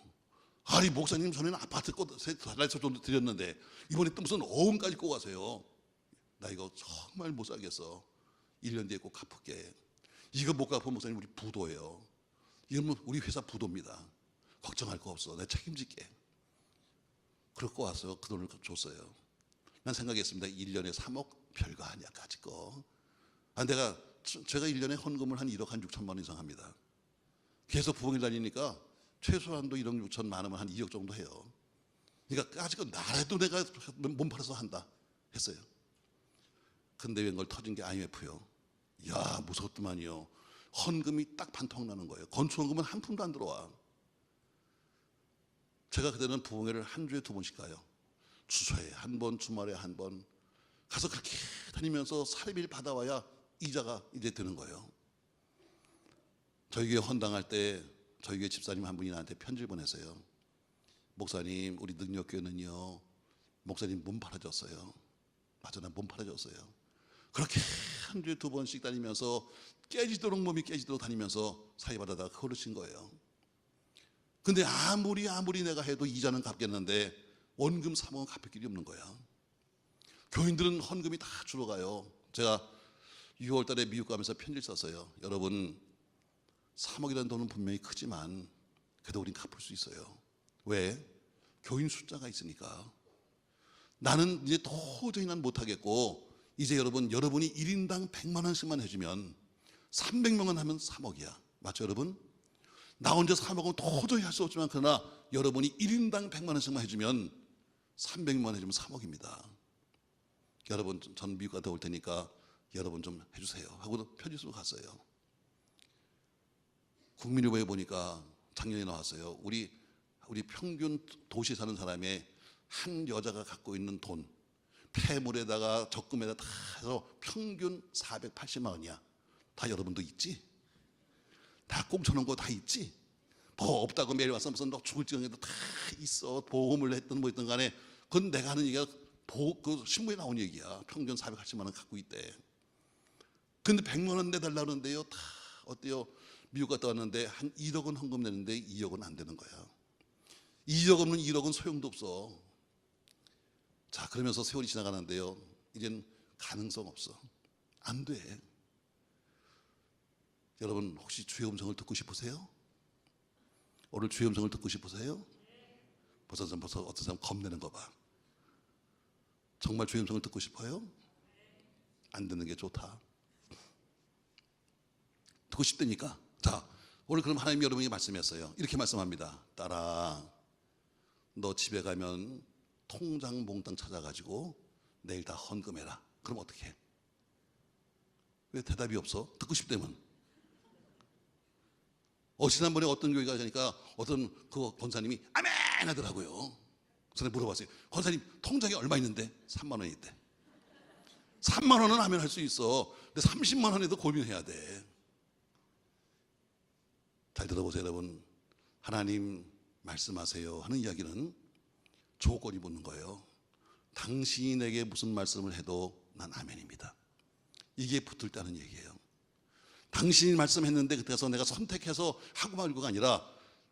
아니 목사님, 전에는 아파트 달라서 좀 드렸는데 이번에 또 무슨 어음까지 꿔가세요. 나 이거 정말 못 살겠어. 1년 뒤에 꼭 갚을게. 이거 못 갚으면 목사님 우리 부도예요. 이러면 우리 회사 부도입니다. 걱정할 거 없어. 내가 책임질게. 그러고 와서 그 돈을 줬어요. 난 생각했습니다. 1년에 3억 별거 아니야, 까짓 거. 제가 1년에 헌금을 한 1억 한 6천만 원 이상 합니다. 계속 부흥회 다니니까 최소한도 1억 6천만 원은 한 2억 정도 해요. 그러니까 까짓 거 나라도 내가 몸 팔아서 한다 했어요. 근데 웬걸 터진 게 IMF요. 야, 무섭더만요. 헌금이 딱 반통 나는 거예요. 건축헌금은 한 푼도 안 들어와. 제가 그때는 부흥회를 한 주에 2번씩 가요. 주소에 한 번, 주말에 한 번 가서 그렇게 다니면서 사례비를 받아와야 이자가 이제 드는 거예요. 저희 교회 헌당할 때 저희 교회 집사님 한 분이 나한테 편지를 보냈어요. 목사님, 우리 능력교회는요, 목사님 몸 팔아줬어요. 맞아, 난 몸 팔아줬어요. 그렇게 한 주에 2번씩 다니면서 몸이 깨지도록 다니면서 사회 받아다가 그러신 거예요. 근데 아무리 내가 해도 이자는 갚겠는데 원금 3억은 갚을 길이 없는 거야. 교인들은 헌금이 다 줄어가요. 제가 6월 달에 미국 가면서 편지를 썼어요. 여러분, 3억이라는 돈은 분명히 크지만 그래도 우린 갚을 수 있어요. 왜? 교인 숫자가 있으니까. 나는 이제 도저히 난 못하겠고, 이제 여러분이 1인당 100만 원씩만 해주면 300명 하면 3억이야. 맞죠, 여러분? 나 혼자 3억은 도저히 할 수 없지만, 그러나 여러분이 1인당 100만 원씩만 해주면 300만 원 해주면 3억입니다. 여러분, 전 미국 갔다 올 테니까 여러분 좀 해주세요 하고 편지 쓰고 갔어요. 국민일보에 보니까 작년에 나왔어요. 우리 평균 도시에 사는 사람의 한 여자가 갖고 있는 돈, 폐물에다가 적금에다 다 해서 평균 480만 원이야. 다 여러분도 있지? 다 꽁쳐놓은 거 다 있지? 뭐 없다고 매일 와서 무슨 너 죽을 지경에도 다 있어. 보험을 했든 뭐 했든 간에 그건 내가 하는 얘기가 그 신문에 나온 얘기야. 평균 480만 원 갖고 있대. 근데 100만 원 내달라 그러는데요, 다 어때요? 미국 갔다 왔는데 한 1억은 헌금 내는데 2억은 안 되는 거야. 2억 없는 1억은 소용도 없어. 자, 그러면서 세월이 지나가는데요, 이젠 가능성 없어. 안 돼. 여러분, 혹시 주의 음성을 듣고 싶으세요? 오늘 주의 음성을 듣고 싶으세요? 벌써 어떤 사람 겁내는 거 봐. 정말 주의 음성을 듣고 싶어요? 안 듣는 게 좋다. 듣고 싶다니까. 자, 오늘 그럼 하나님이 여러분에게 말씀했어요. 이렇게 말씀합니다. 딸아, 너 집에 가면 통장 몽땅 찾아가지고 내일 다 헌금해라. 그럼 어떻게 해? 왜 대답이 없어? 듣고 싶다면. 지난번에 어떤 교회 가니까 어떤 그 권사님이 아멘 하더라고요. 그래서 물어봤어요. 권사님, 통장에 얼마 있는데? 3만 원이 있대. 3만 원은 아멘 할 수 있어. 근데 30만 원에도 고민해야 돼. 잘 들어보세요, 여러분. 하나님 말씀하세요 하는 이야기는 조건이 붙는 거예요. 당신이 내게 무슨 말씀을 해도 난 아멘입니다. 이게 붙을 때는 얘기예요. 당신이 말씀했는데 그때 가서 내가 선택해서 하고 말고가 아니라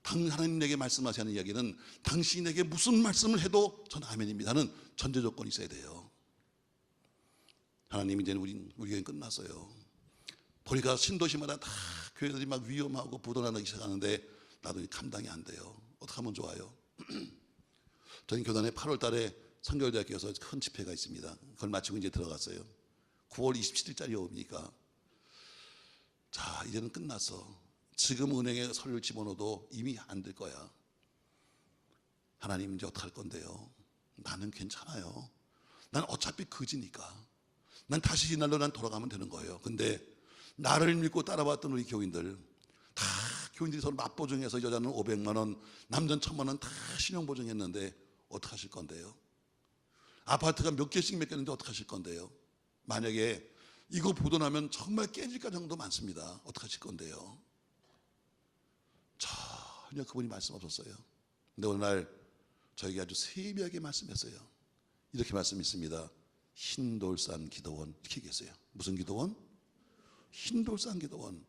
하나님 내게 말씀하시는 이야기는 당신이 내게 무슨 말씀을 해도 전 아멘입니다는 전제 조건이 있어야 돼요. 하나님, 이제는 우리 교회는 끝났어요. 보니까 신도시마다 다 교회들이 막 위험하고 부도나기 시작하는데 나도 감당이 안 돼요. 어떻게 하면 좋아요? 저는 교단에 8월 달에 성결대학교에서 큰 집회가 있습니다. 그걸 마치고 이제 들어갔어요. 9월 27일짜리 오니까 자, 이제는 끝났어. 지금 은행에 서류를 집어넣어도 이미 안 될 거야. 하나님, 이제 어떡할 건데요? 나는 괜찮아요. 난 어차피 그지니까. 난 다시 이날로 난 돌아가면 되는 거예요. 근데 나를 믿고 따라왔던 우리 교인들, 다 교인들이 서로 맞보증해서 여자는 500만 원, 남자는 1000만 원 다 신용보증했는데 어떡하실 건데요? 아파트가 몇 개씩 맺혔는데 어떡하실 건데요? 만약에 이거 보도나면 정말 깨질까 정도 많습니다. 어떡하실 건데요? 전혀 그분이 말씀 없었어요. 근데 어느 날 저에게 아주 세밀하게 말씀했어요. 이렇게 말씀했습니다. 흰돌산 기도원. 이렇게 얘기했어요. 무슨 기도원? 흰돌산 기도원.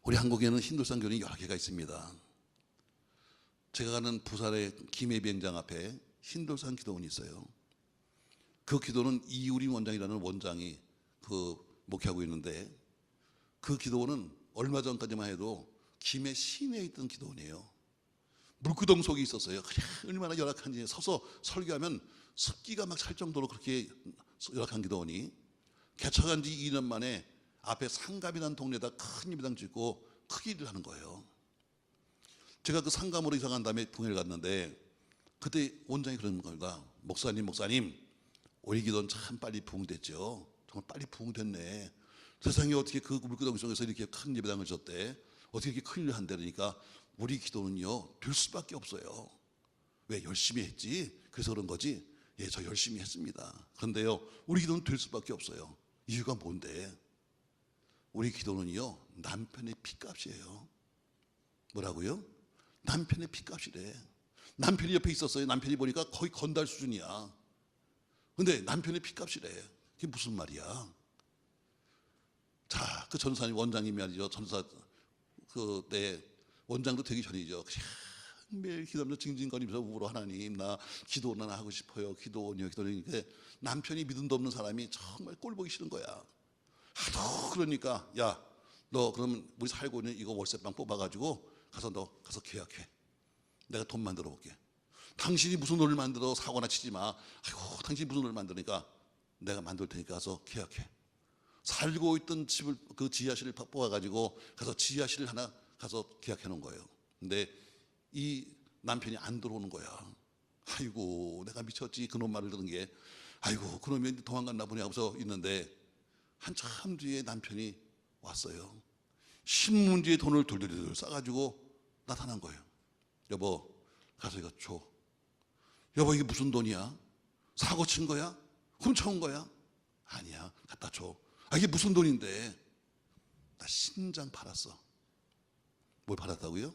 우리 한국에는 흰돌산 교회는 여러 개가 있습니다. 제가 가는 부산의 김해 비행장 앞에 흰돌산 기도원이 있어요. 그 기도는 이우림 원장이라는 원장이 목회하고 있는데, 그 기도원은 얼마 전까지만 해도 김해 시내에 있던 기도원이에요. 물구덩 속에 있었어요. 얼마나 열악한지. 서서 설교하면 습기가 막 찰 정도로 그렇게 열악한 기도원이, 개척한 지 2년 만에 앞에 상감이라는 동네에다 큰 예배당 짓고 크게 일을 하는 거예요. 제가 그 상감으로 이사 간 다음에 부흥회를 갔는데, 그때 원장이 그러는 겁니다. 목사님, 우리 기도는 참 빨리 부흥됐죠. 정말 빨리 부흥됐네. 세상에 어떻게 그 물구덩이 속에서 이렇게 큰 예배당을 졌대? 어떻게 이렇게 큰 일을 한다니까? 우리 기도는요, 될 수밖에 없어요. 왜? 열심히 했지. 그래서 그런 거지. 예, 저 열심히 했습니다. 그런데요, 우리 기도는 될 수밖에 없어요. 이유가 뭔데? 우리 기도는요, 남편의 피값이에요. 뭐라고요? 남편의 피값이래. 남편이 옆에 있었어요. 남편이 보니까 거의 건달 수준이야. 근데 남편의 피값이래. 그게 무슨 말이야? 자, 그 전사님 원장님이 말이죠. 전사 그때 원장도 되기 전이죠. 매일 기도하면서 징징거리면서 울어. 하나님, 나 기도나 하고 싶어요. 기도원이요, 기도원이요. 남편이 믿음도 없는 사람이 정말 꼴 보기 싫은 거야. 하도 그러니까, 야, 너 그러면 우리 살고 있는 이거 월세방 뽑아가지고 너 가서 계약해. 내가 돈 만들어 볼게. 당신이 무슨 돈을 만들어 사고나 치지 마. 아이고, 당신이 무슨 돈을 만드니까 내가 만들 테니까 가서 계약해. 살고 있던 집을, 그 지하실을 뽑아가지고 가서 지하실을 하나 가서 계약해 놓은 거예요. 근데 이 남편이 안 들어오는 거야. 아이고, 내가 미쳤지. 그놈 말을 들은 게. 아이고, 그놈이 도망갔나 보네 하고서 있는데, 한참 뒤에 남편이 왔어요. 신문지에 돈을 돌돌돌 싸가지고 나타난 거예요. 여보, 가서 이거 줘. 여보, 이게 무슨 돈이야? 사고 친 거야? 훔쳐온 거야? 아니야, 갖다 줘. 아, 이게 무슨 돈인데? 나 신장 팔았어. 뭘 팔았다고요?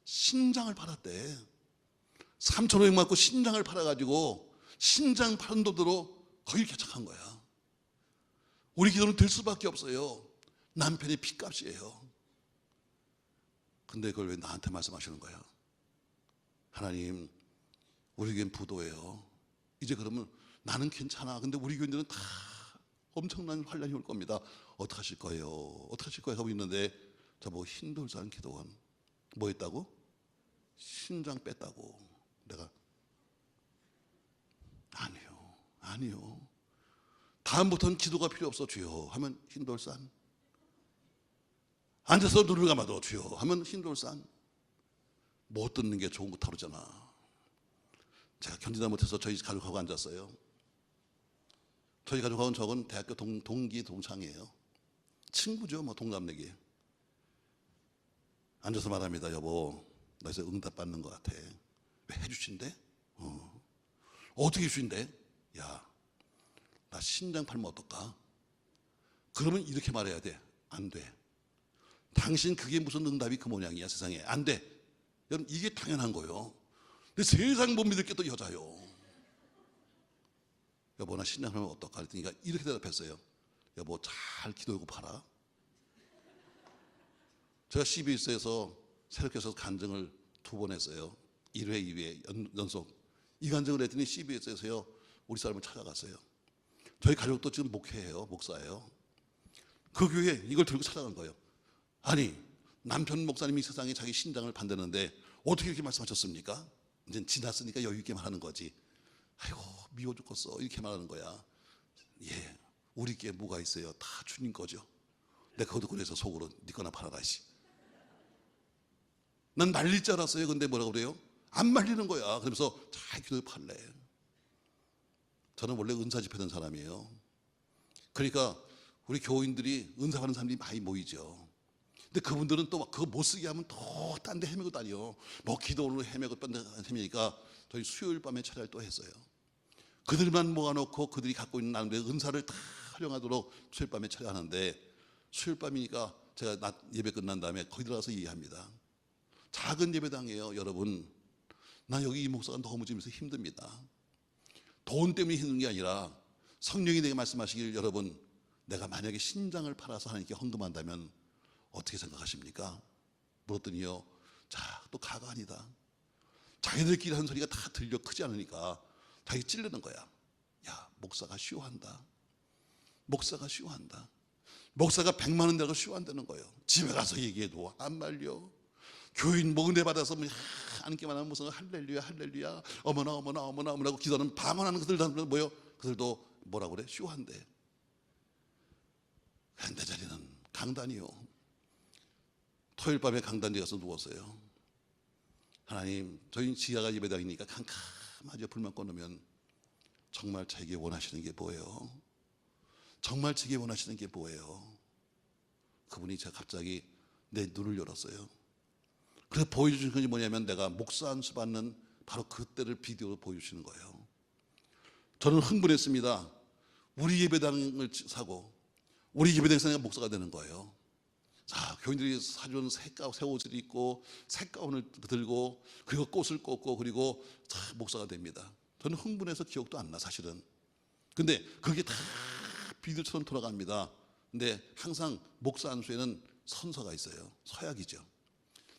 신장을 팔았대. 3,500만 받고 신장을 팔아가지고 신장 파는 돈으로 거길 개척한 거야. 우리 기도는 될 수밖에 없어요. 남편의 핏값이에요. 근데 그걸 왜 나한테 말씀하시는 거야? 하나님, 우리 교회는 부도예요. 이제 그러면 나는 괜찮아. 근데 우리 교인들은 다 엄청난 환란이 올 겁니다. 어떡하실 거예요? 어떡하실 거예요? 하고 있는데, 저보고 흰돌산 기도원. 뭐 했다고? 신장 뺐다고. 내가 아니요. 다음부터는 기도가 필요 없어. 주여 하면 흰돌산. 앉아서 눈을 감아도 주여 하면 흰돌산. 못 듣는 게 좋은 거 다르잖아. 제가 견디다 못해서 저희 가족하고 앉았어요. 저희 가족하고는 저건 대학교 동기 동창이에요. 친구죠, 뭐 동갑내기. 앉아서 말합니다. 여보, 나 이제 응답 받는 것 같아. 왜 해주신대? 어떻게 해주신대? 야, 나 신장 팔면 어떨까? 그러면 이렇게 말해야 돼. 안 돼. 당신 그게 무슨 응답이 그 모양이야, 세상에. 안 돼. 여러분, 이게 당연한 거예요. 근데 세상 못 믿을 게 또 여자요. 여보, 나 신장 팔면 어떨까? 그랬더니 이렇게 대답했어요. 여보, 잘 기도하고 팔아. 제가 CBS에서 새롭게 간증을 2번 했어요. 1회, 2회 연속. 이 간증을 했더니 CBS에서요, 우리 사람을 찾아갔어요. 저희 가족도 지금 목회해요. 목사예요. 그 교회에 이걸 들고 찾아간 거예요. 아니, 남편 목사님이 세상에 자기 신장을 판다는데 어떻게 이렇게 말씀하셨습니까? 이제 지났으니까 여유 있게 말하는 거지. 아이고, 미워 죽겠어. 이렇게 말하는 거야. 예, 우리 게 뭐가 있어요? 다 주님 거죠. 내가 그것도 그래서 속으로 네 거나 팔아라. 난 말릴 줄 알았어요. 근데 뭐라고 그래요? 안 말리는 거야. 그러면서 잘 기도해 팔래. 저는 원래 은사 집회던 사람이에요. 그러니까 우리 교인들이 은사 받는 사람들이 많이 모이죠. 근데 그분들은 또 그거 못 쓰게 하면 또 딴 데 헤매고 다녀. 뭐 기도로 헤매고 딴 데 헤매니까 저희 수요일 밤에 차례를 또 했어요. 그들만 모아놓고 그들이 갖고 있는 나름대로 은사를 다 활용하도록 수요일 밤에 차례하는데, 수요일 밤이니까 제가 낮 예배 끝난 다음에 거기 들어가서 얘기합니다. 작은 예배당이에요. 여러분, 난 여기 이 목사가 너무 지면서 힘듭니다. 돈 때문에 힘든 게 아니라 성령이 내게 말씀하시길, 여러분, 내가 만약에 신장을 팔아서 하나님께 헌금한다면 어떻게 생각하십니까? 물었더니요, 자, 또 가가 아니다. 자기들끼리 하는 소리가 다 들려 크지 않으니까 자기 찌르는 거야. 야, 목사가 쇼한다. 목사가 쇼한다. 목사가 100만 원 내고 쇼한다는 거예요. 집에 가서 얘기해도 안 말려. 교인 뭐 은혜 받아서 뭐 하나님께만 하면 무슨 할렐루야 할렐루야 어머나 어머나 어머나 어머나 하고 기도하는 방언하는 그들도 뭐요? 그들도 뭐라고 그래? 쇼한대. 내 자리는 강단이요. 토요일 밤에 강단에 가서 누웠어요. 하나님, 저희 지하가 예배당이니까 캄캄하게 불만 꺼놓으면 정말 제게 원하시는 게 뭐예요? 정말 제게 원하시는 게 뭐예요? 그분이 제가 갑자기 내 눈을 열었어요. 그래서 보여주신 것이 뭐냐면 내가 목사 안수 받는 바로 그때를 비디오로 보여주시는 거예요. 저는 흥분했습니다. 우리 예배당을 사고 우리 예배당에서 내가 목사가 되는 거예요. 자, 교인들이 사준 새 옷을 입고 새 가운을 들고 그리고 꽃을 꽂고 그리고 목사가 됩니다. 저는 흥분해서 기억도 안 나, 사실은. 근데 그게 다 비디오처럼 돌아갑니다. 근데 항상 목사 안수에는 선서가 있어요. 서약이죠.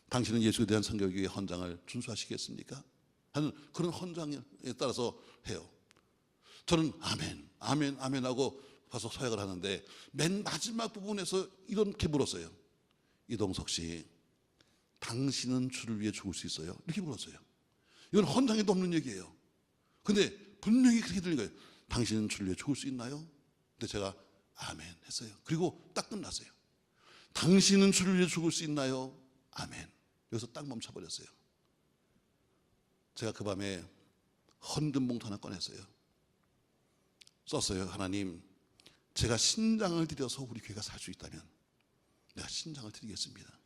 당신은 예수에 대한 성경의 헌장을 준수하시겠습니까? 하는 그런 헌장에 따라서 해요. 저는 아멘, 아멘, 아멘 하고 가서 서약을 하는데 맨 마지막 부분에서 이렇게 물었어요. 이동석 씨, 당신은 주를 위해 죽을 수 있어요? 이렇게 물었어요. 이건 헌장에도 없는 얘기예요. 근데 분명히 그렇게 들린 거예요. 당신은 주를 위해 죽을 수 있나요? 근데 제가 아멘 했어요. 그리고 딱 끝났어요. 당신은 주를 위해 죽을 수 있나요? 아멘. 여기서 딱 멈춰버렸어요. 제가 그 밤에 헌금 봉투 하나 꺼냈어요. 썼어요. 하나님, 제가 신장을 드려서 우리 교회가 살 수 있다면 내가 신장을 드리겠습니다.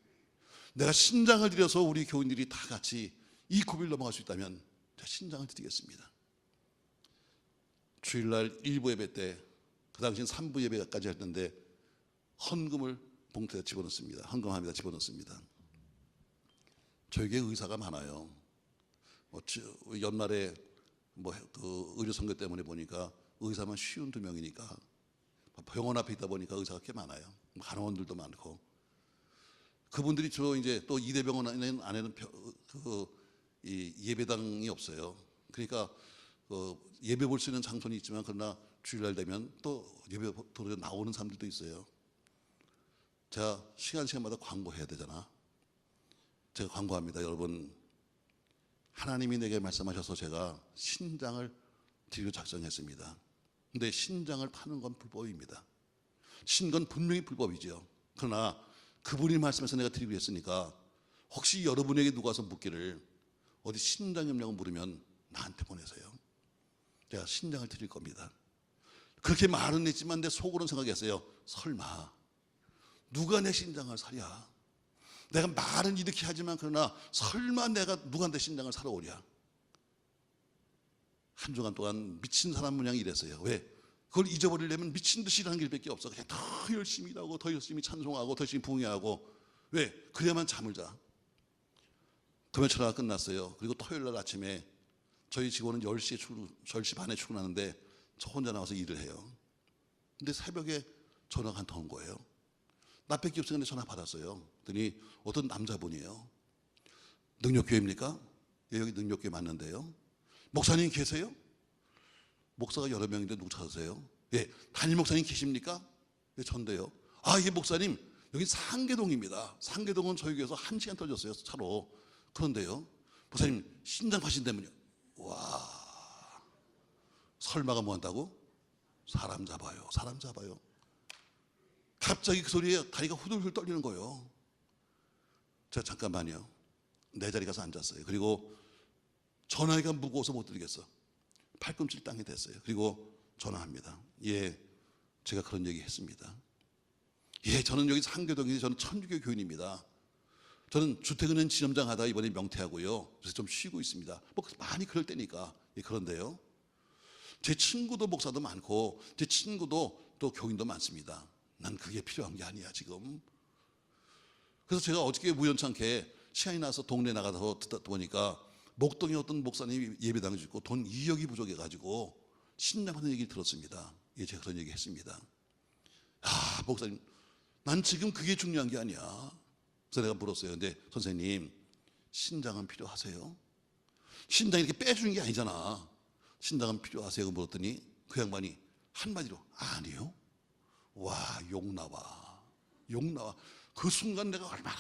내가 신장을 드려서 우리 교인들이 다 같이 이 고비를 넘어갈 수 있다면 제가 신장을 드리겠습니다. 주일날 1부 예배 때, 그 당시엔 3부 예배까지 했는데 헌금을 봉투에 집어넣습니다. 헌금합니다. 집어넣습니다. 저에게 의사가 많아요. 연말에 그 의료 선거 때문에 보니까 의사만 52명이니까 병원 앞에 있다 보니까 의사가 꽤 많아요. 간호원들도 많고. 그분들이 주로 이제 또 이대병원 안에는 이 예배당이 없어요. 그러니까 예배 볼 수 있는 장소는 있지만 그러나 주일날 되면 또 예배 보러 나오는 사람들도 있어요. 제가 시간마다 광고해야 되잖아. 제가 광고합니다. 여러분, 하나님이 내게 말씀하셔서 제가 신장을 드리기로 작정했습니다. 근데 신장을 파는 건 불법입니다. 신건 분명히 불법이죠. 그러나 그분이 말씀해서 내가 드리기로 했으니까 혹시 여러분에게 누가 와서 묻기를 어디 신장이 없냐고 물으면 나한테 보내세요. 제가 신장을 드릴 겁니다. 그렇게 말은 했지만 내 속으로는 생각했어요. 설마 누가 내 신장을 사랴? 내가 말은 이렇게 하지만 그러나 설마 내가 누가 내 신장을 사러 오랴? 한 주간 동안 미친 사람 모양 이랬어요. 왜? 그걸 잊어버리려면 미친 듯이 일하는 길밖에 없어. 그냥 더 열심히 일하고 더 열심히 찬송하고 더 열심히 부흥하고. 왜? 그래야만 잠을 자. 금요 철회가 끝났어요. 그리고 토요일 날 아침에 저희 직원은 10시 반에 출근하는데 저 혼자 나와서 일을 해요. 근데 새벽에 전화가 한 통 온 거예요. 나밖에 없었는데 전화 받았어요. 그랬더니 어떤 남자분이에요. 능력교회입니까? 예, 여기 능력교회 맞는데요. 목사님 계세요? 목사가 여러 명인데 누구 찾으세요? 예, 담임 목사님 계십니까? 예, 전데요. 아, 예, 목사님, 여기 상계동입니다. 상계동은 저희 교회에서 1시간 떨어졌어요, 차로. 그런데요, 목사님 신장 파신다면요. 와, 설마가 뭐 한다고? 사람 잡아요, 사람 잡아요. 갑자기 그 소리에 다리가 후들후들 떨리는 거예요. 제가 잠깐만요, 내 자리 가서 앉았어요. 그리고 전화기가 무거워서 못 드리겠어. 팔꿈치를 땅에 댔어요. 그리고 전화합니다. 예, 제가 그런 얘기 했습니다. 예, 저는 여기 상계동에 저는 천주교 교인입니다. 저는 주택은행 지점장 하다 이번에 명퇴하고요. 그래서 좀 쉬고 있습니다. 뭐 많이 그럴 때니까. 예, 그런데요, 제 친구도 목사도 많고 제 친구도 또 교인도 많습니다. 난 그게 필요한 게 아니야 지금. 그래서 제가 어저께 우연찮게 시간이 나서 동네 나가서 듣다 보니까 목동에 어떤 목사님이 예배당을 짓고 돈 2억이 부족해가지고 신장하는 얘기를 들었습니다. 예, 제가 그런 얘기 했습니다. 아, 목사님, 난 지금 그게 중요한 게 아니야. 그래서 내가 물었어요. 근데 선생님, 신장은 필요하세요? 신장 이렇게 빼주는 게 아니잖아. 신장은 필요하세요? 물었더니 그 양반이 한마디로 아니요. 와, 욕 나와. 그 순간 내가 얼마나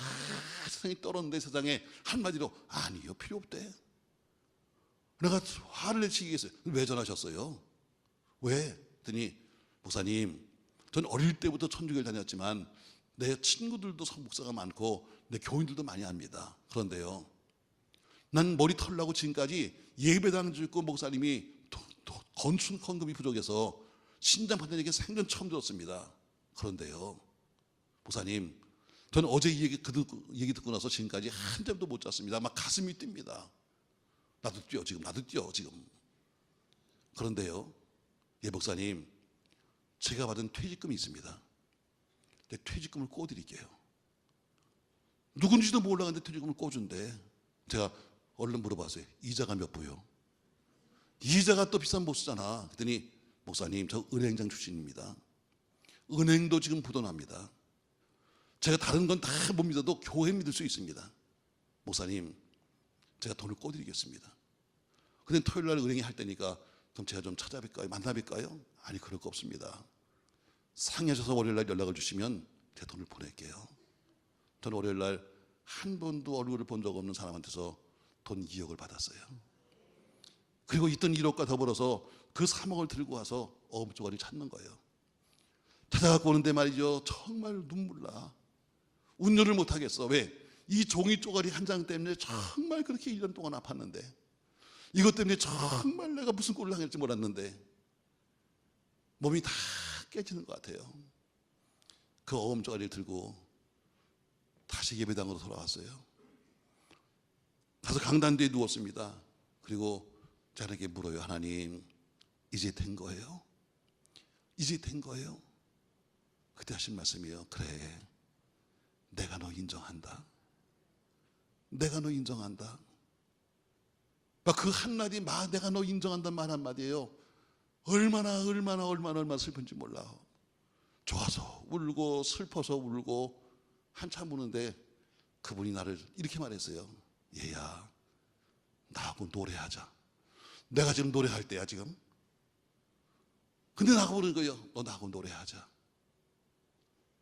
세상이 떨었는데 세상에 한마디로 아니요, 필요 없대. 내가 화를 내치겠어요. 왜 전하셨어요? 왜? 그랬더니 목사님, 전 어릴 때부터 천주교를 다녔지만 내 친구들도 목사가 많고 내 교인들도 많이 압니다. 그런데요, 난 머리 털라고 지금까지 예배당 짓고 목사님이 건축 헌금이 부족해서 신장 받는 얘기 생전 처음 들었습니다. 그런데요, 목사님, 저는 어제 이 얘기 듣고 나서 지금까지 한 잠도 못 잤습니다. 막 가슴이 뜁니다. 나도 뛰어 지금. 그런데요, 예 목사님, 제가 받은 퇴직금이 있습니다. 내 퇴직금을 꿔드릴게요. 누군지도 몰라는데 퇴직금을 꿔준대. 제가 얼른 물어봤어요. 이자가 몇 부요? 이자가 또 비싼 보수잖아. 그랬더니 목사님, 저 은행장 출신입니다. 은행도 지금 부도납니다. 제가 다른 건 다 못 믿어도 교회 믿을 수 있습니다. 목사님, 제가 돈을 꿔드리겠습니다. 근데 토요일 날 은행에 할 때니까 그럼 제가 좀 찾아뵐까요? 만나뵐까요? 아니, 그럴 거 없습니다. 상하셔서 월요일 날 연락을 주시면 제가 돈을 보낼게요. 저는 월요일 날 한 번도 얼굴을 본 적 없는 사람한테서 돈 2억을 받았어요. 그리고 있던 1억과 더불어서 그 3억을 들고 와서 어음조가리 찾는 거예요. 찾아갖고 오는데 말이죠, 정말 눈물 나. 운전을 못 하겠어. 왜? 이 종이 쪼가리 한 장 때문에 정말 그렇게 1년 동안 아팠는데, 이것 때문에 정말 내가 무슨 꼴을 당할지 몰랐는데 몸이 다 깨지는 것 같아요. 그 어음조가리를 들고 다시 예배당으로 돌아왔어요. 가서 강단 뒤에 누웠습니다. 그리고 저에게 물어요. 하나님, 이제 된 거예요? 이제 된 거예요? 그때 하신 말씀이요. 그래, 내가 너 인정한다. 내가 너 인정한다. 그 한마디, 내가 너 인정한다는 말 한마디예요. 얼마나 슬픈지 몰라. 좋아서 울고 슬퍼서 울고 한참 우는데 그분이 나를 이렇게 말했어요. 얘야, 나하고 노래하자. 내가 지금 노래할 때야 지금. 근데 나하고 그러는 거예요. 너 나하고 노래하자.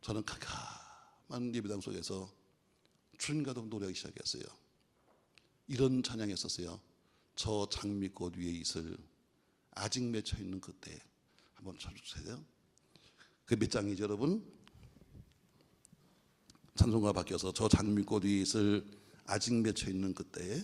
저는 캄캄한 예배당 속에서 주님과도 노래하기 시작했어요. 이런 찬양했었어요. 저 장미꽃 위에 있을 아직 맺혀 있는 그때. 한번 쳐주세요. 그 몇 장이죠 여러분? 찬송가 바뀌어서 저 장미꽃 위에 있을 아직 맺혀 있는 그때.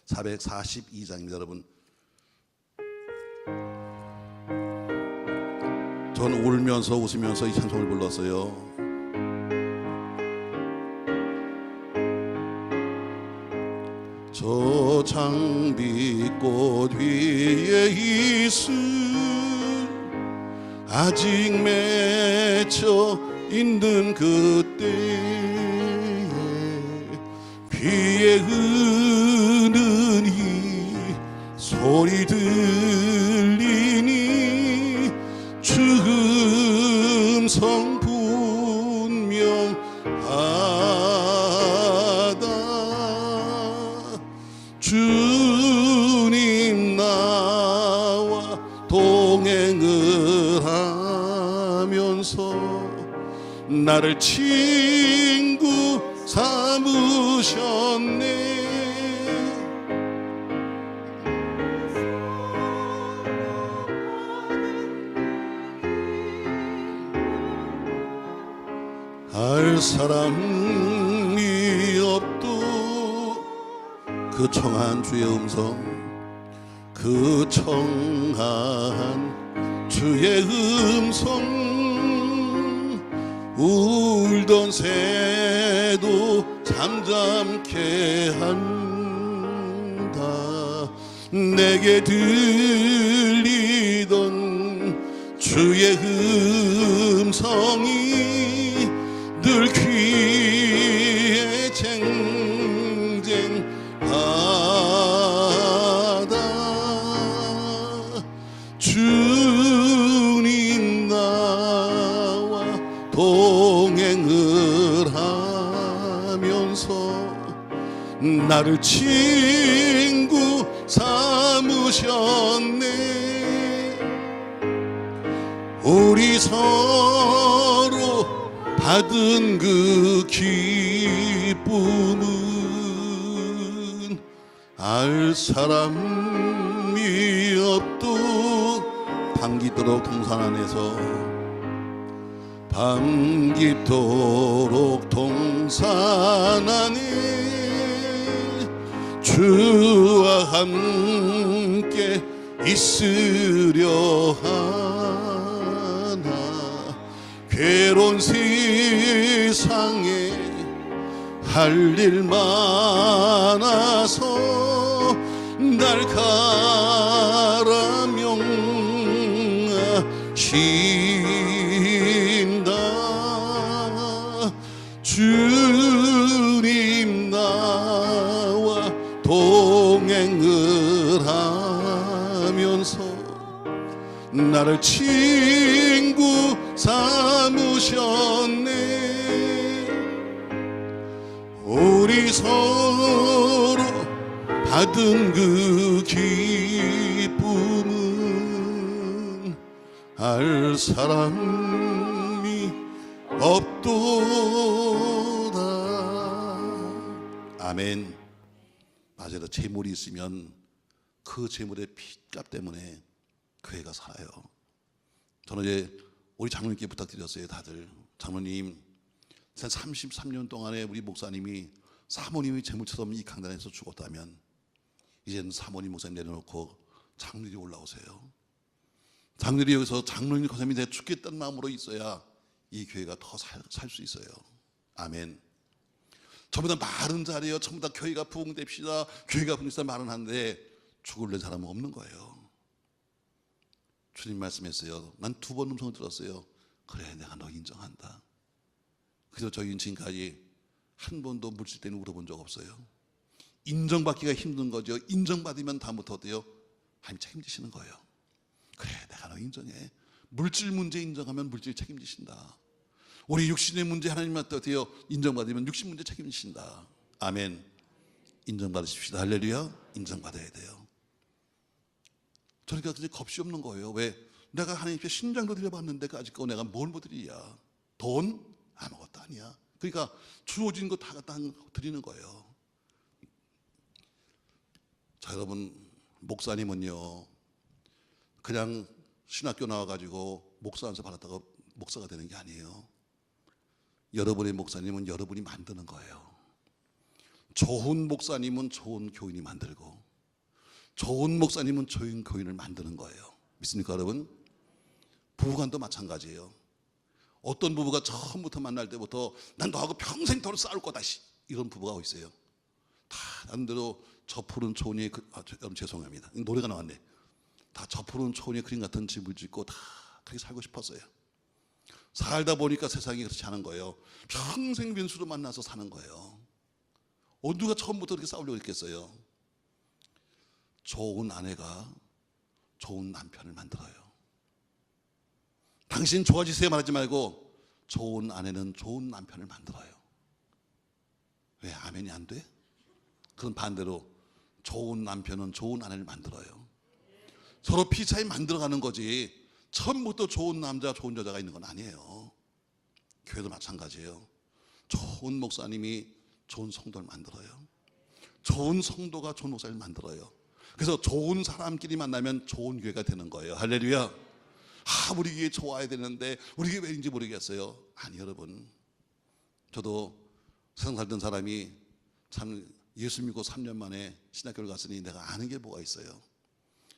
442장입니다 여러분. 저는 울면서 웃으면서 이 찬송을 불렀어요. 저 장미꽃 위에 있을 아직 맺혀 있는 그때에 귀에 은은히 소리 들리니 주 음성 분명하다. 주님 나와 동행을 하면서 나를 친구 삼으셨네. 알 사람이 없도 그 청한 주의 음성, 그 청한 주의 음성, 울던 새도 잠잠케 한다. 내게 들리던 주의 음성이 늘 귀에 쟁쟁하다. 주님 나와 동행을 하면서 나를 친구 삼으셨네. 우리 서로 받은 그 기쁨은 알 사람이 없도 밤깃도록 동산 안에서 밤깃도록 동산 안에 주와 함께 있으려 하나. 괴로운 세상에 할 일 많아서 날 가라 명하신다. 주님 나와 동행을 하면서 나를 친구 삼으셨네. 우리 서로 받은 그 기쁨은 알 사람이 없도다. 아멘. 맞아요. 재물이 있으면 그 재물의 핏값 때문에 교회가 살아요. 저는 이제 우리 장로님께 부탁드렸어요. 다들 장로님, 33년 동안에 우리 목사님이 사모님이 재물처럼 이 강단에서 죽었다면 이제는 사모님 목사님 내려놓고 장로님이 올라오세요. 장로님이 여기서 장로님 목사님이 내가 죽겠다는 마음으로 있어야 이 교회가 더 살 수 있어요. 아멘. 전부 다 말은 잘해요. 전부 다 교회가 부흥됩시다, 교회가 부흥됩시다 말은 하는데 죽을래 사람은 없는 거예요. 주님 말씀했어요. 난 2번 음성을 들었어요. 그래, 내가 너 인정한다. 그래서 저희는 지금까지 한 번도 물질 때문에 울어본 적 없어요. 인정받기가 힘든 거죠. 인정받으면 다음부터 어때요? 하나님 책임지시는 거예요. 그래, 내가 너 인정해. 물질 문제 인정하면 물질 책임지신다. 우리 육신의 문제 하나님한테 어때요? 인정받으면 육신 문제 책임지신다. 아멘. 인정받으십시다. 할렐루야. 인정받아야 돼요. 그러니까 겁이 없는 거예요. 왜? 내가 하나님께 신장도 드려봤는데 아직까지 내가 뭘 못 드리냐? 돈? 아무것도 아니야. 그러니까 주어진 거 다 갖다 드리는 거예요. 자, 여러분, 목사님은요 그냥 신학교 나와가지고 목사 안수 받았다가 목사가 되는 게 아니에요. 여러분의 목사님은 여러분이 만드는 거예요. 좋은 목사님은 좋은 교인이 만들고, 좋은 목사님은 좋은 교인을 만드는 거예요. 믿습니까 여러분? 부부간도 마찬가지예요. 어떤 부부가 처음부터 만날 때부터 난 너하고 평생토록 싸울 거다 이런 부부가 어디 있어요? 다 나름대로 저 푸른 초원이 여러분 죄송합니다, 노래가 나왔네. 다 저 푸른 초원의 그림 같은 집을 짓고 다 그렇게 살고 싶었어요. 살다 보니까 세상이 그렇지 않은 거예요. 평생 변수로 만나서 사는 거예요. 누가 처음부터 그렇게 싸우려고 했겠어요? 좋은 아내가 좋은 남편을 만들어요. 당신 좋아지세요 말하지 말고 좋은 아내는 좋은 남편을 만들어요. 왜 아멘이 안 돼? 그럼 반대로 좋은 남편은 좋은 아내를 만들어요. 서로 피차에 만들어가는 거지 처음부터 좋은 남자 좋은 여자가 있는 건 아니에요. 교회도 마찬가지예요. 좋은 목사님이 좋은 성도를 만들어요. 좋은 성도가 좋은 목사님을 만들어요. 그래서 좋은 사람끼리 만나면 좋은 교회가 되는 거예요. 할렐루야. 우리 교회 좋아야 되는데 우리 교회 왜인지 모르겠어요. 아니 여러분, 저도 세상 살던 사람이 참 예수 믿고 3년 만에 신학교를 갔으니 내가 아는 게 뭐가 있어요.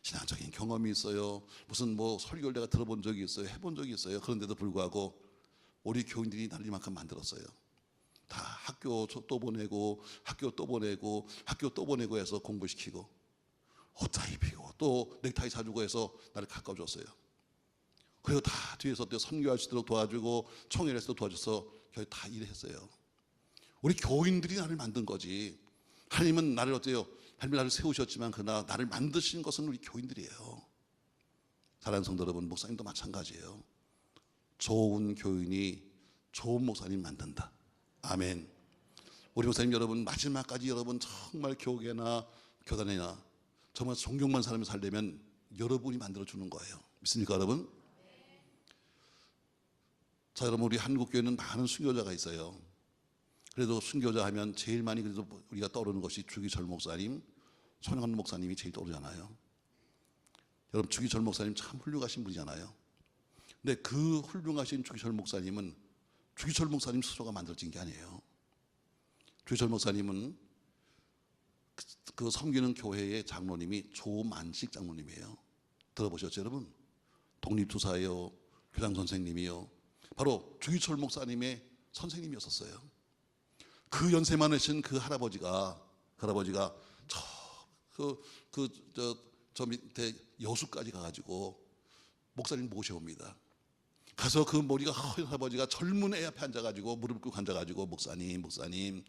신앙적인 경험이 있어요. 무슨 뭐 설교를 내가 들어본 적이 있어요. 해본 적이 있어요. 그런데도 불구하고 우리 교인들이 나를 이만큼 만들었어요. 다 학교 또 보내고 학교 또 보내고 학교 또 보내고 해서 공부시키고 옷 다 입히고 또 넥타이 사주고 해서 나를 가까워줬어요. 그리고 다 뒤에서 또 선교할 수 있도록 도와주고 총회에서도 도와줘서 교회 다 일했어요. 우리 교인들이 나를 만든 거지. 하나님은 나를 어때요? 하나님이 나를 세우셨지만 그러나 나를 만드신 것은 우리 교인들이에요. 사랑하는 성도 여러분, 목사님도 마찬가지예요. 좋은 교인이 좋은 목사님 만든다. 아멘. 우리 목사님 여러분, 마지막까지 여러분 정말 교계나 교단이나 정말 존경만 사람이 살려면 여러분이 만들어주는 거예요. 믿습니까 여러분? 자, 여러분, 우리 한국교회는 많은 순교자가 있어요. 그래도 순교자 하면 제일 많이 그래도 우리가 떠오르는 것이 주기철 목사님, 손영환 목사님이 제일 떠오르잖아요. 여러분, 주기철 목사님 참 훌륭하신 분이잖아요. 근데 그 훌륭하신 주기철 목사님은 주기철 목사님 스스로가 만들어진 게 아니에요. 주기철 목사님은 그 섬기는 교회의 장로님이 조만식 장로님이에요. 들어보셨죠 여러분? 독립투사예요. 교장 선생님이요. 바로 주기철 목사님의 선생님이었었어요. 그 연세 많으신 그 할아버지가 저 밑에 여수까지 가가지고 목사님 모셔옵니다. 가서 그 머리가 허연 할아버지가 젊은 애 앞에 앉아가지고 무릎 꿇고 앉아가지고 목사님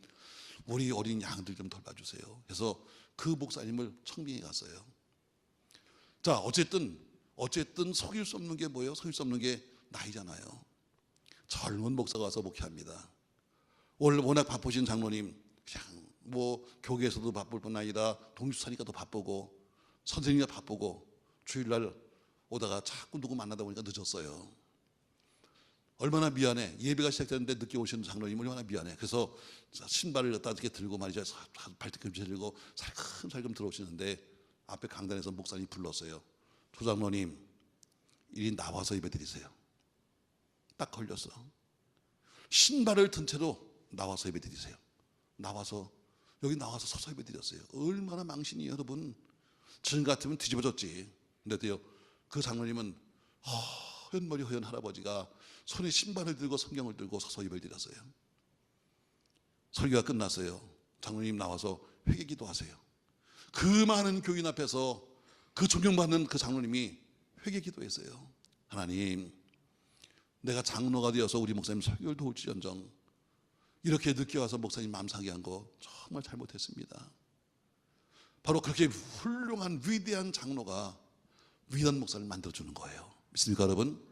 우리 어린 양들 좀 돌봐주세요. 그래서 그 목사님을 청빙해 갔어요. 자, 어쨌든 속일 수 없는 게 뭐예요? 속일 수 없는 게 나이잖아요. 젊은 목사가 와서 목회합니다. 원래 워낙 바쁘신 장로님, 그냥 뭐 교계에서도 바쁠 뿐 아니라 동주사니까 더 바쁘고 선생님이 바쁘고 주일날 오다가 자꾸 누구 만나다 보니까 늦었어요. 얼마나 미안해. 예배가 시작됐는데 늦게 오시는 장로님 얼마나 미안해. 그래서 신발을 갖다 이렇게 들고 말이죠. 발뒤꿈치 들고 살금살금 들어오시는데 앞에 강단에서 목사님이 불렀어요. 조장로님, 이리 나와서 예배 드리세요. 딱 걸렸어. 신발을 든 채로 나와서 예배 드리세요. 여기 나와서 서서 예배 드렸어요. 얼마나 망신이 여러분. 지금 같으면 뒤집어졌지. 근데도요, 그 장로님은 허연 머리 허연 할아버지가 손에 신발을 들고 성경을 들고 서서 예배를 드렸어요. 설교가 끝났어요. 장로님 나와서 회개기도 하세요. 그 많은 교인 앞에서 그 존경받는 그 장로님이 회개기도했어요. 하나님, 내가 장로가 되어서 우리 목사님 설교를 도울지언정 이렇게 늦게 와서 목사님 마음 상하게 한 거 정말 잘못했습니다. 바로 그렇게 훌륭한 위대한 장로가 위대한 목사를 만들어주는 거예요. 믿습니까 여러분?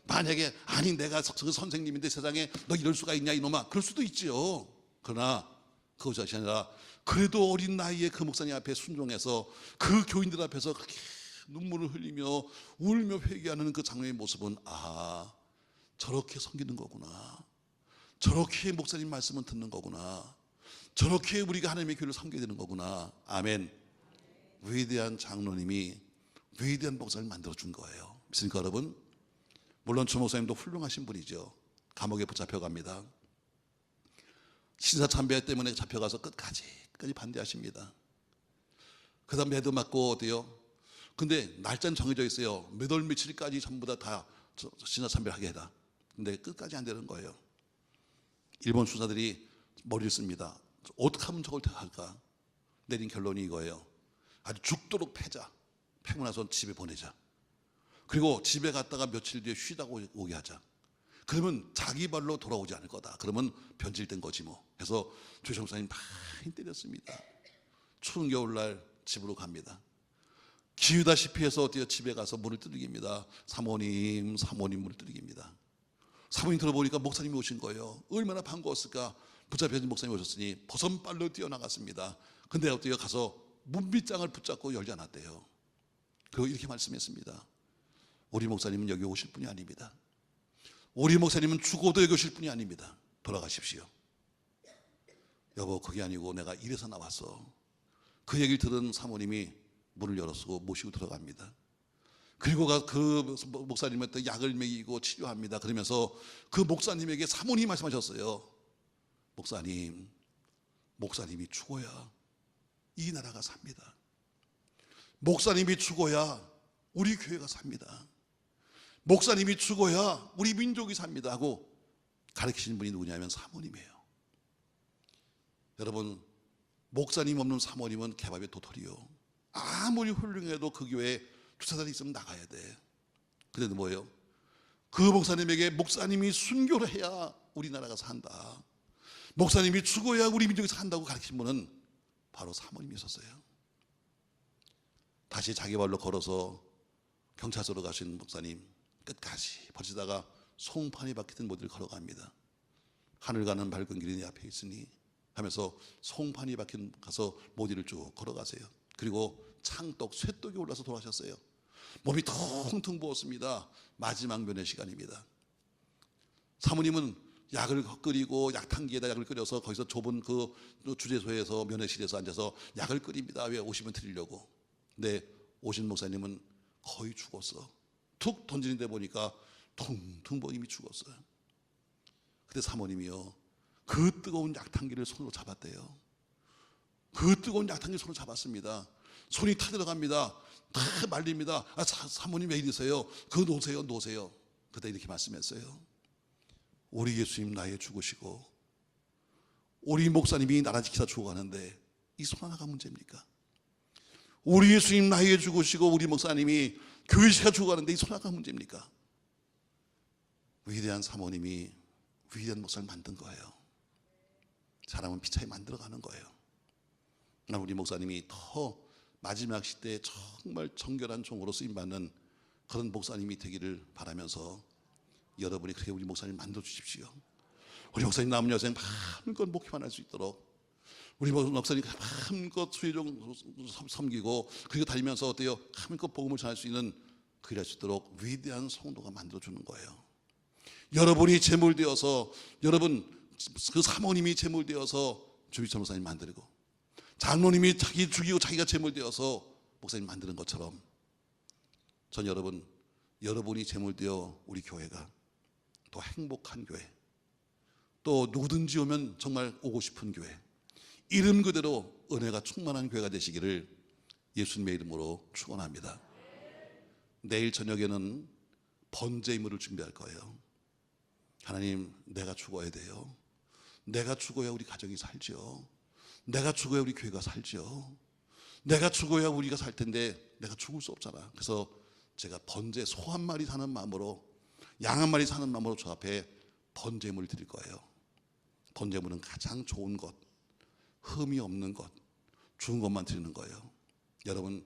만약에 아니 내가 그 선생님인데 세상에 너 이럴 수가 있냐 이놈아, 그럴 수도 있지요. 그러나 그것이 아니라 그래도 어린 나이에 그 목사님 앞에 순종해서 그 교인들 앞에서 그렇게 눈물을 흘리며 울며 회개하는 그 장로의 모습은 저렇게 섬기는 거구나, 저렇게 목사님 말씀을 듣는 거구나, 저렇게 우리가 하나님의 교회를 섬겨야 되는 거구나. 아멘. 위대한 장로님이 위대한 목사를 만들어준 거예요. 믿습니까 여러분? 물론 주 목사님도 훌륭하신 분이죠. 감옥에 붙잡혀갑니다. 신사참배 때문에 잡혀가서 끝까지 반대하십니다. 그 다음 매도 맞고 어때요? 근데 날짜는 정해져 있어요. 몇 월 며칠까지 전부 다 신사참배를 하게 해라. 근데 끝까지 안 되는 거예요. 일본 수사들이 머리를 씁니다. 어떻게 하면 저걸 할까? 내린 결론이 이거예요. 아주 죽도록 패자. 패고 나서 집에 보내자. 그리고 집에 갔다가 며칠 뒤에 쉬다가 오게 하자. 그러면 자기 발로 돌아오지 않을 거다. 그러면 변질된 거지 뭐. 해서 조정 목사님 많이 때렸습니다. 추운 겨울날 집으로 갑니다. 기우다시피 해서 어때요? 집에 가서 문을 두드립니다. 사모님 문을 두드립니다. 사모님 들어보니까 목사님이 오신 거예요. 얼마나 반가웠을까. 붙잡혀진 목사님이 오셨으니 버선발로 뛰어나갔습니다. 근데 어때요? 가서 문빗장을 붙잡고 열지 않았대요. 그리고 이렇게 말씀했습니다. 우리 목사님은 여기 오실 분이 아닙니다. 우리 목사님은 죽어도 여기 오실 분이 아닙니다. 돌아가십시오. 여보, 그게 아니고 내가 이래서 나왔어. 그 얘기를 들은 사모님이 문을 열어서 모시고 들어갑니다. 그리고 그 목사님한테 약을 먹이고 치료합니다. 그러면서 그 목사님에게 사모님이 말씀하셨어요. 목사님이 죽어야 이 나라가 삽니다. 목사님이 죽어야 우리 교회가 삽니다. 목사님이 죽어야 우리 민족이 삽니다 하고 가르치신 분이 누구냐면 사모님이에요. 여러분, 목사님 없는 사모님은 개밥의 도토리요. 아무리 훌륭해도 그 교회에 투사단이 있으면 나가야 돼. 그런데 뭐예요? 그 목사님에게 목사님이 순교를 해야 우리나라가 산다, 목사님이 죽어야 우리 민족이 산다고 가르친 분은 바로 사모님이었어요. 다시 자기 발로 걸어서 경찰서로 가신 목사님, 끝까지 버티다가 송판이 박히던 모델을 걸어갑니다. 하늘 가는 밝은 길이 내 앞에 있으니 하면서 송판이 박힌 가서 모디를 쭉 걸어가세요. 그리고 창떡, 쇠떡이 올라서 돌아가셨어요. 몸이 퉁퉁 부었습니다. 마지막 면회 시간입니다. 사모님은 약을 끓이고 약탕기에다 약을 끓여서 거기서 좁은 그 주재소에서 면회실에서 앉아서 약을 끓입니다. 왜? 오시면 드리려고. 근데 오신 목사님은 거의 죽었어. 툭 던지는데 보니까 퉁퉁 부어 이미 죽었어요. 그때 사모님이요, 그 뜨거운 약탕기를 손으로 잡았대요. 그 뜨거운 약탕기를 손으로 잡았습니다. 손이 타들어갑니다. 다 말립니다. 사모님 왜 이러세요? 그거 놓으세요. 그때 이렇게 말씀했어요. 우리 예수님 나에 죽으시고 우리 목사님이 나라 지키다 죽어가는데 이 손 하나가 문제입니까? 우리 예수님 나에 죽으시고 우리 목사님이 교회 지키다 죽어가는데 이 손 하나가 문제입니까? 위대한 사모님이 위대한 목사를 만든 거예요. 사람은 피차에 만들어가는 거예요. 우리 목사님이 더 마지막 시대에 정말 정결한 종으로 쓰임받는 그런 목사님이 되기를 바라면서 여러분이 그렇게 우리 목사님 만들어 주십시오. 우리 목사님 남은 여생 마음껏 목회만 할 수 있도록, 우리 목사님 마음껏 수혜종 섬기고 그리고 다니면서 어때요? 마음껏 복음을 전할 수 있는 그 일할 수 있도록 위대한 성도가 만들어 주는 거예요. 여러분이 제물되어서, 여러분 그 사모님이 제물되어서 주비철 목사님 만들고, 장로님이 자기 죽이고 자기가 제물되어서 목사님 만드는 것처럼 전 여러분이 제물되어 우리 교회가 또 행복한 교회, 또 누구든지 오면 정말 오고 싶은 교회, 이름 그대로 은혜가 충만한 교회가 되시기를 예수님의 이름으로 축원합니다. 내일 저녁에는 번제임을 준비할 거예요. 하나님, 내가 죽어야 돼요. 내가 죽어야 우리 가정이 살죠. 내가 죽어야 우리 교회가 살죠. 내가 죽어야 우리가 살 텐데 내가 죽을 수 없잖아. 그래서 제가 번제, 소 한 마리 사는 마음으로, 양 한 마리 사는 마음으로 저 앞에 번제물을 드릴 거예요. 번제물은 가장 좋은 것, 흠이 없는 것, 좋은 것만 드리는 거예요. 여러분이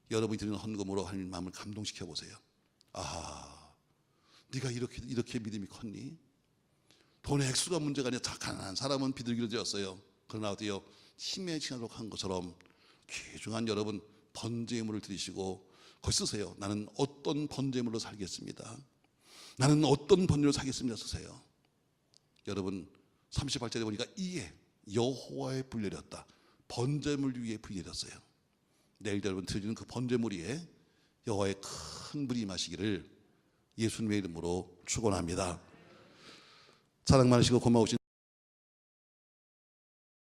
드리는 헌금으로 하나님 마음을 감동시켜 보세요. 아, 네가 이렇게 믿음이 컸니? 돈의 액수가 문제가 아니라 가난한 사람은 비둘기로 되었어요. 그러나 어때요? 힘에 지나도록 한 것처럼 귀중한 여러분 번제물을 드리시고 거기 쓰세요. 나는 어떤 번제물로 살겠습니다. 나는 어떤 번제물로 살겠습니다. 쓰세요. 여러분 38절에 보니까 이에 여호와의 불 내렸다. 번제물 위에 불이 내렸어요. 내일 여러분 드리는 그 번제물 위에 여호와의 큰 불이 임하시기를 예수님의 이름으로 축원합니다. 사랑 많으시고 고마우신